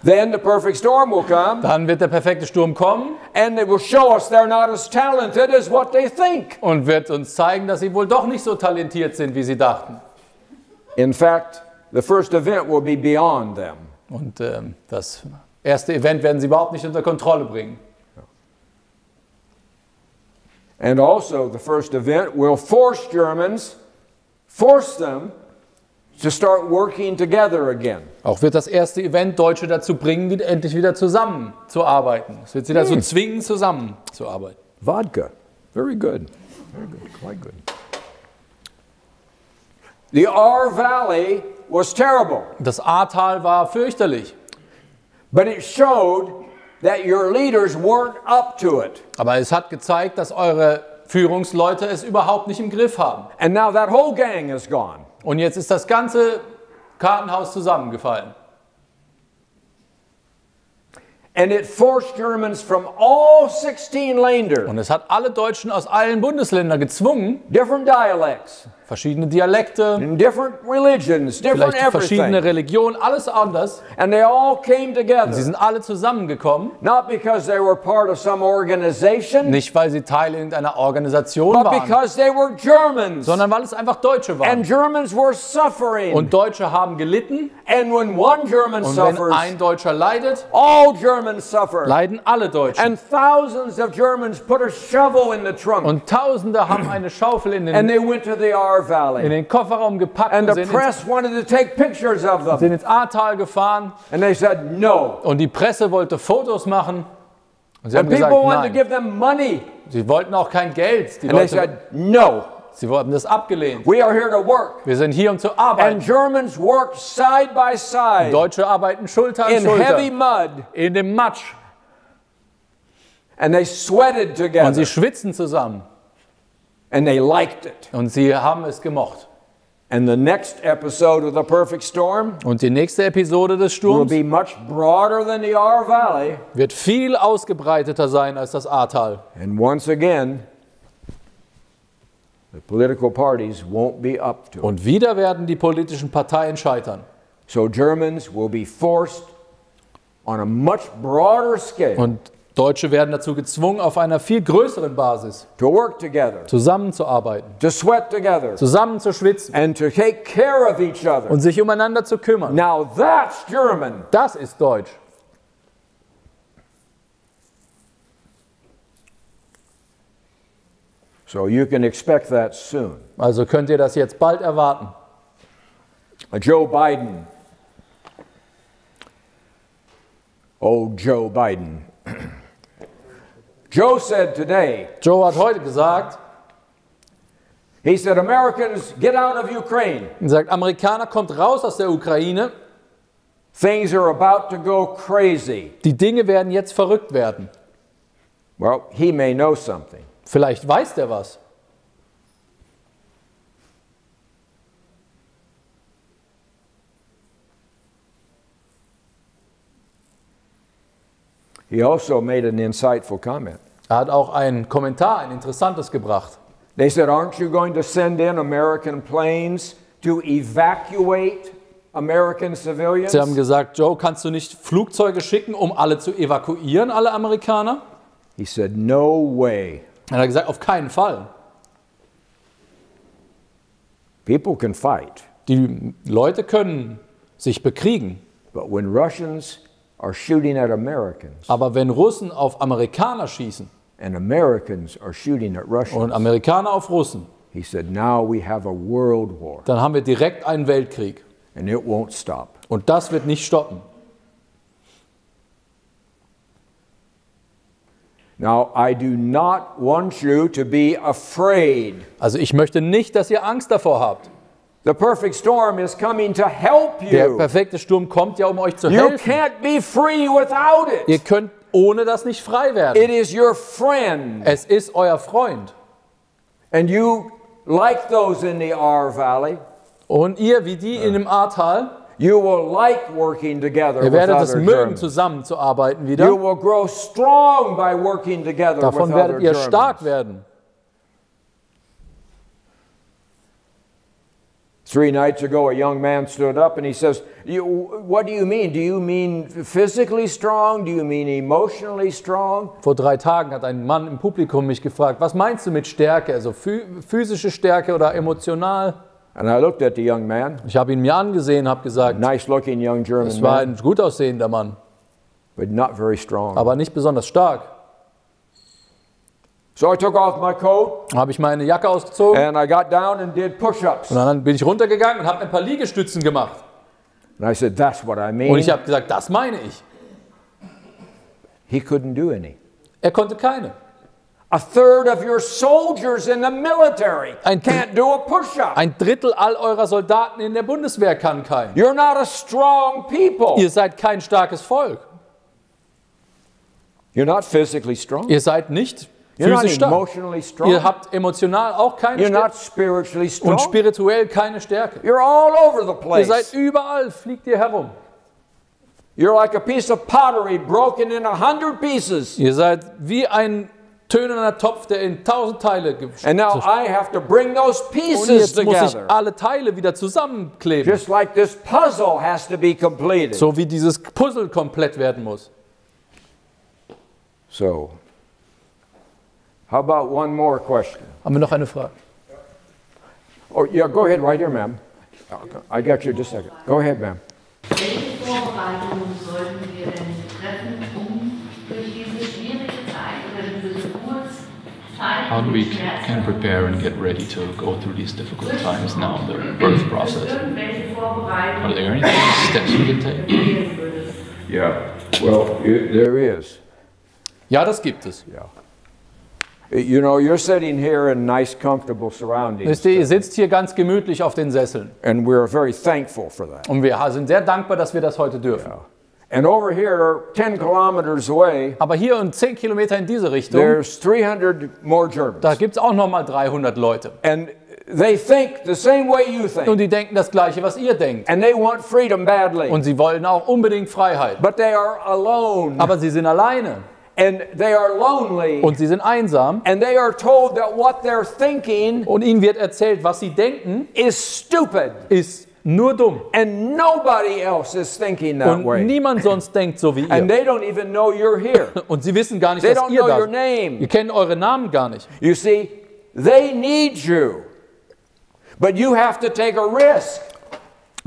Then the perfect storm will come dann wird der perfekte Sturm kommen and they will show us they're not as talented as what they think. und wird uns zeigen, dass sie wohl doch nicht so talentiert sind, wie sie dachten. In fact, the first event will be beyond them. Und das erste Event werden sie überhaupt nicht unter Kontrolle bringen. And also the first event will force Germans, force them to start working together again. Auch wird das erste Event Deutsche dazu bringen, endlich wieder zusammenzuarbeiten. Es wird sie dazu zwingen, zusammenzuarbeiten. Vodka. Very good. Very good. Quite good. The Ahr Valley was terrible, Das Ahrtal war fürchterlich, but it showed that your leaders weren't up to it. aber es hat gezeigt, dass eure Führungsleute es überhaupt nicht im Griff haben. And now that whole gang is gone. Und jetzt ist das ganze Kartenhaus zusammengefallen. And it forced Germans from all 16 Länder, Und es hat alle Deutschen aus allen Bundesländern gezwungen, different dialects, verschiedene Dialekte, and different religions, different vielleicht verschiedene everything. Religionen, alles anders. And they all came Sie together, sind alle zusammengekommen, not because they were part of some organization, nicht weil sie Teil irgendeiner Organisation but waren, because they were Germans. sondern weil es einfach Deutsche waren. And Germans were suffering. Und Deutsche haben gelitten. And when one German Und wenn suffers, ein Deutscher leidet, all Germans suffer. leiden alle Deutschen. And thousands of Germans put a shovel in the trunk. Und Tausende haben eine Schaufel in And den, they went to the Ahr Valley. in den Kofferraum gepackt And und the press wanted to take pictures of them. sind ins Ahrtal gefahren. And they said no. Und die Presse wollte Fotos machen. Und sie haben And gesagt, people wanted to nein. give them money. Sie wollten auch kein Geld. Die And they Leute, said no. sie haben das abgelehnt. We are here to work. Wir sind hier, um zu And arbeiten. Germans worked side by side Deutsche arbeiten Schulter an in heavy Schulter mud. in dem Matsch. And they sweated Und sie together. schwitzen zusammen. And they liked it. Und sie haben es gemocht. And the next episode of the perfect storm Und die nächste Episode des will Sturms be much broader than the Ahr Valley. wird viel ausgebreiteter sein als das Ahrtal. And once again, the political parties won't be up to it. Und wieder werden die politischen Parteien scheitern. So Germans will be forced on a much broader scale Und Deutsche werden dazu gezwungen, auf einer viel größeren Basis to work together, zusammenzuarbeiten, to sweat together, zusammen zu schwitzen and to take care of each other. und sich umeinander zu kümmern. Now that's German. Das ist Deutsch. So you can expect that soon. Also könnt ihr das jetzt bald erwarten. Joe Biden. Oh, Joe Biden. Joe said today, Joe hat heute gesagt, he said, Americans, get out of Ukraine. er sagt, Amerikaner, kommt raus aus der Ukraine. Things are about to go crazy. Die Dinge werden jetzt verrückt werden. Well, he may know something. Vielleicht weiß der was. He also made an insightful comment. Er hat auch einen Kommentar, ein interessantes gebracht. They said, aren't you going to send in American planes to evacuate American civilians? Sie haben gesagt, Joe, kannst du nicht Flugzeuge schicken, um alle zu evakuieren, alle Amerikaner? He said, no way. Er hat gesagt, auf keinen Fall. People can fight, Die Leute können sich bekriegen. but when Russians are shooting at Americans Aber wenn Russen auf Amerikaner schießen and Americans are shooting at und Russians, Amerikaner auf Russen, he said, now we have a world war, dann haben wir direkt einen Weltkrieg. and it won't stop. Und das wird nicht stoppen. Now, I do not want you to be afraid. Also ich möchte nicht, dass ihr Angst davor habt. The perfect storm is coming to help Der you. perfekte Sturm kommt ja, um euch zu You helfen. can't be free without Ihr it. könnt ohne das nicht frei werden. It is your friend. Es ist euer Freund. And you, like those in the Ahr Valley, Und ihr, wie die in dem Ahrtal, you will like working together ihr with werdet es other mögen, Germans. zusammenzuarbeiten You wieder. will grow strong by working together Davon with werdet other ihr Germans. stark werden. 3 nights ago, a young man stood up and he says, what do you mean? Do you mean physically strong? Do you mean emotionally strong? Vor 3 Tagen hat ein Mann im Publikum mich gefragt, was meinst du mit Stärke? Also physische Stärke oder emotional? And I looked at the young man, Ich habe ihn mir angesehen, habe gesagt, nice looking young German es war man, ein gut aussehender Mann, but not very strong. aber nicht besonders stark. So I took off my coat Dann habe ich meine Jacke ausgezogen and I got down and did push-ups. und dann bin ich runtergegangen und habe ein paar Liegestützen gemacht. And I said, that's what I Und mean. ich habe gesagt, das meine ich. He couldn't do any. Er konnte keine. A third of your soldiers in the military can't do a push-up. Ein Drittel all eurer Soldaten in der Bundeswehr kann keinen. You're not a strong people. Ihr seid kein starkes Volk. You're not physically strong. Ihr seid nicht You're not physisch stark. emotionally strong. Ihr habt emotional auch keine You're not Stärke spiritually und strong. spirituell keine Stärke. You're all over the Ihr seid place. überall, fliegt ihr herum. You're like a piece of pottery broken in 100 pieces. Ihr seid wie ein tönender Topf, der in 1000 Teile And now zerstört. I have to bring those Und pieces jetzt muss ich together. alle Teile wieder zusammenkleben. Just like this puzzle has to be completed. So wie dieses Puzzle komplett werden muss. So, how about one more question? Haben wir noch eine Frage? Oh, yeah, go ahead right here, ma'am. I got you just a second. Go ahead, ma'am. Welche Vorbereitungen sollten wir denn treffen, um durch diese schwierige Zeit oder diese Geburtszeit How do we can prepare and get ready to go through these difficult times now, the birth process? irgendwelche Are Vorbereitungen there any steps we can take? wählen würdest? Yeah, well, there is. Ja, das gibt es. Yeah. You know, you're sitting here in nice, comfortable surroundings. Wisst ihr, ihr sitzt hier ganz gemütlich auf den Sesseln. And we're very thankful for that. Und wir sind sehr dankbar, dass wir das heute dürfen. And over here, 10 kilometers away, Aber hier und 10 Kilometer in diese Richtung, there's 300 more Germans. da gibt es auch nochmal 300 Leute. And they think the same way you Und think. die denken das Gleiche, was ihr denkt. And they want freedom badly. Und sie wollen auch unbedingt Freiheit. But they are alone. Aber sie sind alleine. And they are lonely. Und sie sind einsam. And they are told that what they're thinking Und ihnen wird erzählt, was sie denken, is stupid. ist nur dumm. And nobody else is thinking that Und way. niemand sonst denkt so wie And ihr. they don't even know you're here. Und sie wissen gar nicht, They dass don't ihr know da your seid. name. Ihr kennt eure Namen gar nicht. You see, they need you. But you have to take a risk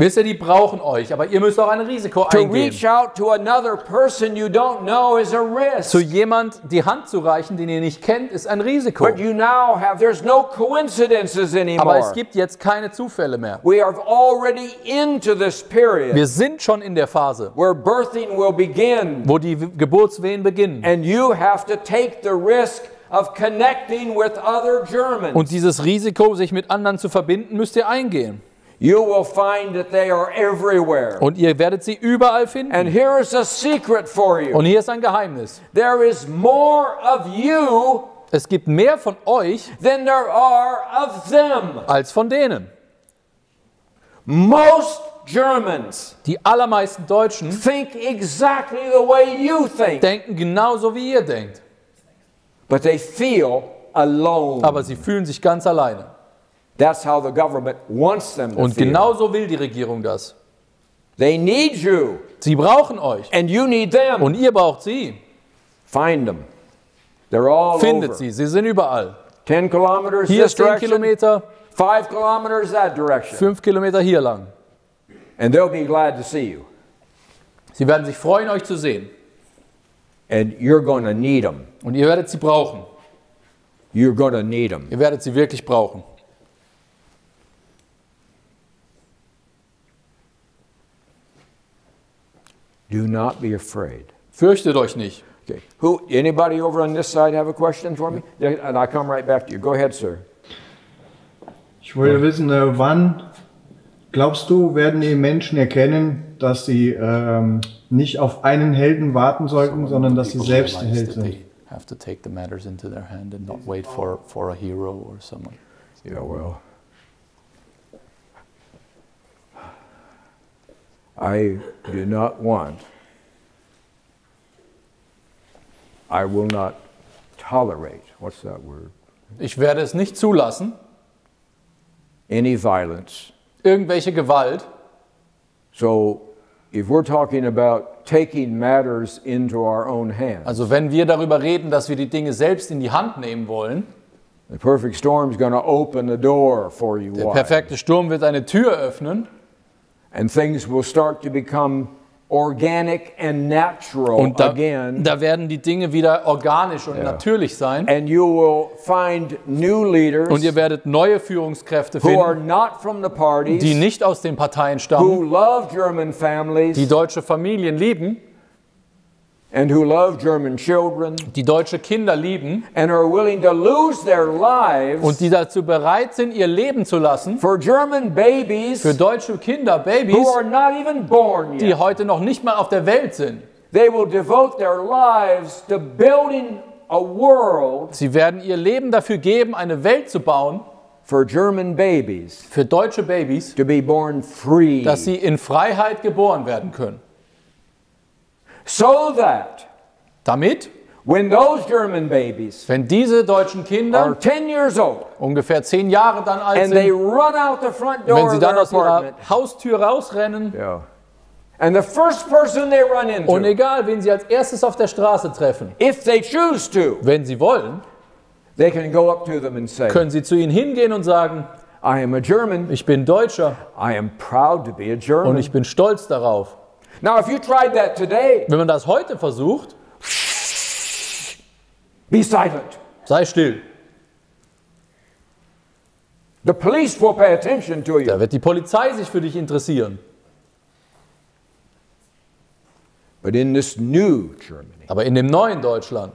Wisst ihr, die brauchen euch, aber ihr müsst auch ein Risiko to eingehen. reach out to another person you don't know is a risk. Zu jemand die Hand zu reichen, den ihr nicht kennt, ist ein Risiko. But you now have, there's no coincidences Aber anymore. es gibt jetzt keine Zufälle mehr. We are already into this period Wir sind schon in der Phase, where birthing will begin. wo die Geburtswehen beginnen. And you have to take the risk of connecting with other Germans. Und dieses Risiko, sich mit anderen zu verbinden, müsst ihr eingehen. You will find that they are everywhere. Und ihr werdet sie überall finden. And here is a secret for you. Und hier ist ein Geheimnis. There is more of you Es gibt mehr von euch than there are of them. als von denen. Most Germans Die allermeisten Deutschen think exactly the way you think, denken genauso, wie ihr denkt. but they feel alone. Aber sie fühlen sich ganz alleine. That's how the government wants them to Und feel. genauso will die Regierung das. They need you, Sie brauchen euch. and you need them. Und ihr braucht sie. Find them. They're all Findet over. sie. Sie sind überall. 10 kilometers Hier this ist 10 direction, Kilometer, 5 kilometers that direction. 5 Kilometer hier lang. And they'll be glad to see you. Sie werden sich freuen, euch zu sehen. And you're going to need them. Und ihr werdet sie brauchen. You're going to need them. Ihr werdet sie wirklich brauchen. Do not be afraid. Fürchtet euch nicht. Okay. Anybody over on this side have a question for me? Yeah, and I'll come right back to you. Go ahead, sir. Ich wollte wissen, wann Glaubst du, werden die Menschen erkennen, dass sie nicht auf einen Helden warten sollten, sondern dass sie selbst der Held sind? Have to take the matters into their hand and not wait for a hero or someone. Yeah, well, I do not want, I will not tolerate, what's that word? Ich werde es nicht zulassen, Any violence. irgendwelche Gewalt. So, if we're talking about taking matters into our own hands, Also wenn wir darüber reden, dass wir die Dinge selbst in die Hand nehmen wollen, the perfect storm is going to open the door for you der wide, perfekte Sturm wird eine Tür öffnen and things will start to become organic and natural und again. da werden die Dinge wieder organisch und natürlich sein. And you will find new leaders Und ihr werdet neue Führungskräfte who are finden, not from the parties, die nicht aus den Parteien who stammen, love German families, die deutsche Familien lieben, and who love German children, die deutsche Kinder lieben and are willing to lose their lives und die dazu bereit sind, ihr Leben zu lassen for German babies für deutsche Kinder, Babys, who are not even born die yet. heute noch nicht mal auf der Welt sind. They will devote their lives to building a world Sie werden ihr Leben dafür geben, eine Welt zu bauen for German babies für deutsche Babys, to be born free, dass sie in Freiheit geboren werden können. so that Damit, when those German babies wenn diese deutschen are Kinder 10 years old ungefähr 10 Jahre dann alt and they sind, run out the front wenn door sie of dann their aus ihrer apartment, Haustür rausrennen yeah, and the first person they run und into, egal, wen sie als erstes auf der Straße treffen, if they choose to, wenn sie wollen, they can go up to them and say, können sie zu ihnen hingehen und sagen, I am a German, ich bin Deutscher I am proud to be a und German. ich bin stolz darauf. Now if you tried that today, Wenn man das heute versucht, be silent. sei still. The police will pay attention to you. Da wird die Polizei sich für dich interessieren. But in this new Germany, Aber in dem neuen Deutschland,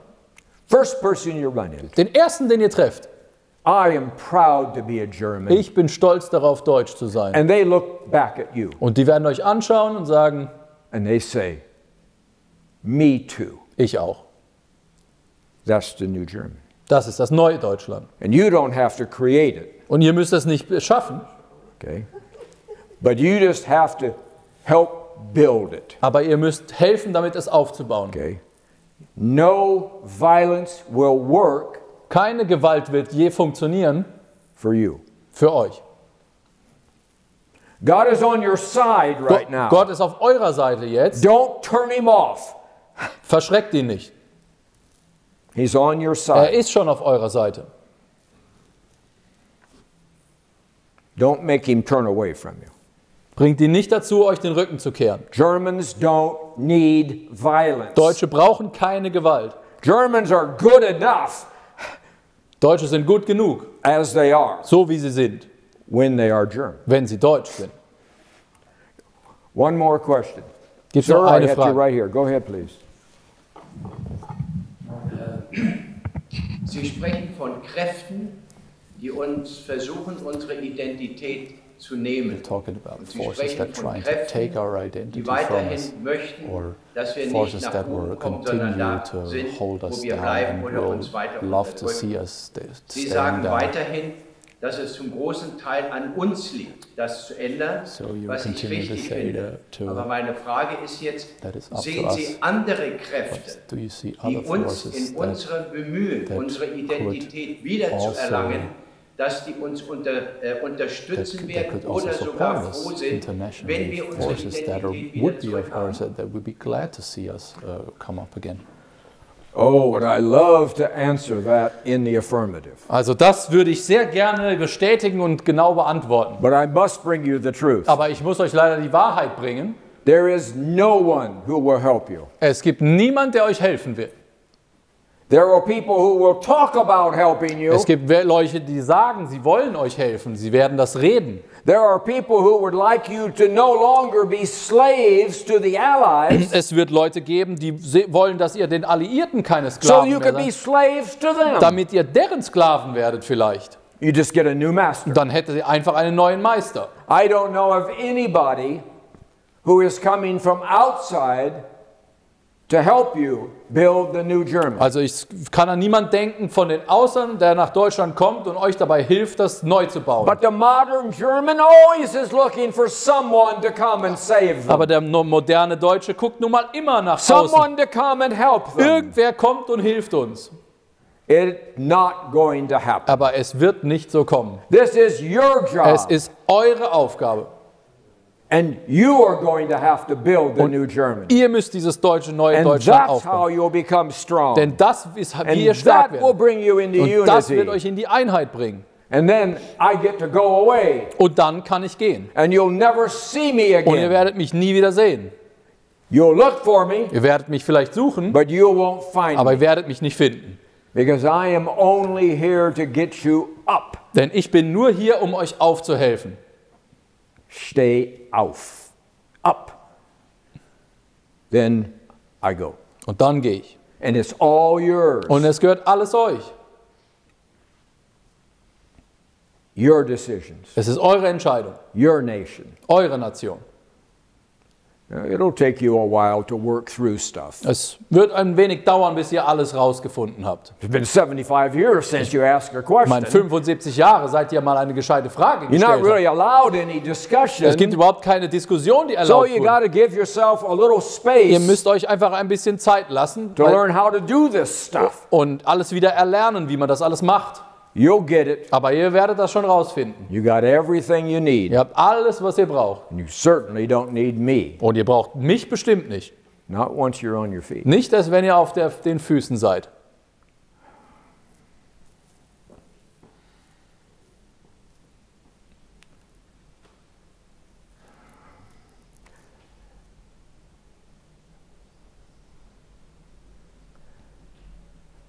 first person you run into, den ersten, den ihr trefft, I am proud to be a German. ich bin stolz darauf, Deutsch zu sein. And they look back at you Und die werden euch anschauen und sagen, and they say, me too. ich auch. That's the new German. Das ist das neue Deutschland. And you don't have to create it, Und ihr müsst es nicht schaffen, okay? But you just have to help build it, aber ihr müsst helfen, damit es aufzubauen. okay? No violence will work Keine Gewalt wird je funktionieren for you. für euch. God is on your side right now. Gott ist auf eurer Seite jetzt. Don't turn him off. Verschreckt ihn nicht. He's on your Er side. ist schon auf eurer Seite. Don't make him turn away from you. Bringt ihn nicht dazu, euch den Rücken zu kehren. Germans don't need violence. Deutsche brauchen keine Gewalt. Germans are good enough Deutsche sind gut genug, as they are so wie sie sind, when they are German. wenn sie deutsch sind. One more question. Gibt es Sir, noch I eine have you Frage? right here. Go ahead, please. Sie sprechen von Kräften, die uns versuchen, unsere Identität zu nehmen. Talking about Und Sie forces sprechen that von trying to take our Kräften, identity die from us, weiterhin möchten, or dass wir nicht forces nach that oben will kommen, sondern continue da to sind, hold us wo wir down bleiben and oder will uns weiter love to see unterdrücken. us Sie staying sagen down. weiterhin, dass es zum großen Teil an uns liegt, das zu ändern, So you was ich continue to richtig say finde. to- Aber meine Frage ist jetzt, That is up to sehen us. Sie andere Kräfte, Do you see die other uns forces in that unserem Bemühen, that unsere Identität wieder also zu erlangen, dass die uns unterstützen that werden could also oder sogar support froh us sind, wenn internationally, wir unsere forces that Identität wieder would be of ours, zurückhaben? that would be glad to see us come up again. Oh, and I love to answer that in the affirmative. Also das würde ich sehr gerne bestätigen und genau beantworten. But I must bring you the truth. Aber ich muss euch leider die Wahrheit bringen. There is no one who will help you. Es gibt niemand, der euch helfen will. There are people who will talk about helping you. Es gibt Leute, die sagen, sie wollen euch helfen. Sie werden das reden. There are people who would like you to no longer be slaves to the Allies, Es wird Leute geben, die wollen, dass ihr den Alliierten keine so Sklaven you mehr could be seid, slaves to them. damit ihr deren Sklaven werdet vielleicht. You just get a new master. Dann hätte sie einfach einen neuen Meister. I don't know of anybody who is coming from outside to help you build the new German. Also ich kann an niemand denken von den Ausländern, der nach Deutschland kommt und euch dabei hilft, das neu zu bauen. But the modern German always is looking for someone to come and save them. Aber der moderne Deutsche guckt nun mal immer nach Someone außen. to come and help them. Irgendwer kommt und hilft uns. It's not going to happen. Aber es wird nicht so kommen. This is your job. Es ist eure Aufgabe. And you are going to have to build the new German. Ihr müsst dieses neue And Deutschland that's how aufbauen. you'll become strong. Denn das ist, wie And ihr stark that will werdet. bring you into Und das wird unity. euch in die Einheit bringen. And then I get to go away. Und dann kann ich gehen. And you'll never see me Und ihr again. werdet mich nie wieder sehen. You'll look for me, Ihr werdet mich vielleicht suchen, but you won't find aber me. ihr werdet mich nicht finden. Because I am only here to get you up. Denn ich bin nur hier, um euch aufzuhelfen. Stay auf. Up. Then I go. Und dann gehe ich. And it's all yours. Und es gehört alles euch. Your decisions. Es ist eure Entscheidung. Your nation. Eure Nation. Now, it'll take you a while to work through stuff. Es wird ein wenig dauern, bis ihr alles rausgefunden habt. It's been 75 years since you asked a Ich question. meine, 75 Jahre seid ihr mal eine gescheite Frage You're gestellt not really habt. allowed any discussion. Es gibt überhaupt keine Diskussion, die So erlaubt you got wurde. to give yourself a little Ihr space müsst euch einfach ein bisschen Zeit lassen to learn how to do this stuff. und alles wieder erlernen, wie man das alles macht. You'll get it. Aber ihr werdet das schon rausfinden. You got everything you need. Ihr habt alles, was ihr braucht. And you certainly don't need me. Und ihr braucht mich bestimmt nicht. Not once you're on your feet. Nicht erst, wenn ihr auf den Füßen seid.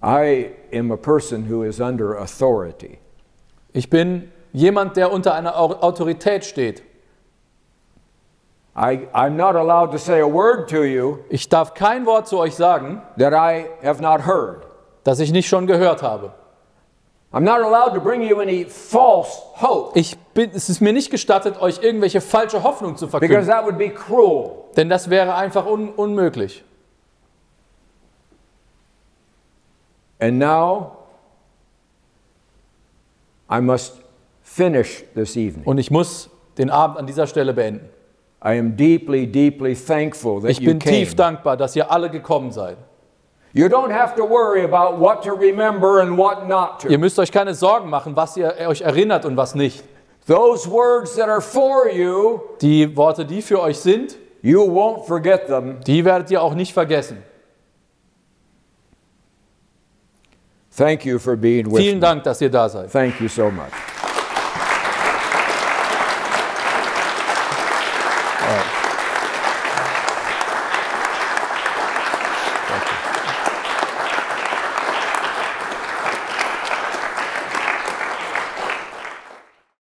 I am a person who is under authority. Ich bin jemand, der unter einer Autorität steht. I'm not allowed to say a word to you Ich darf kein Wort zu euch sagen, that I have not heard. das ich nicht schon gehört habe. I'm not allowed to bring you any false hope Es ist mir nicht gestattet, euch irgendwelche falsche Hoffnung zu because verkünden. that would be cruel. Denn das wäre einfach unmöglich. And now I must finish this evening. Und ich muss den Abend an dieser Stelle beenden. I am deeply, deeply thankful that Ich you bin tief came. dankbar, dass ihr alle gekommen seid. You don't have to worry about what to remember and what not to. Ihr müsst euch keine Sorgen machen, was ihr euch erinnert und was nicht. Those words that are for you, Die Worte, die für euch sind, you won't forget them. die werdet ihr auch nicht vergessen. Thank you for being with Vielen me. Dank, dass ihr da seid. Thank you so much.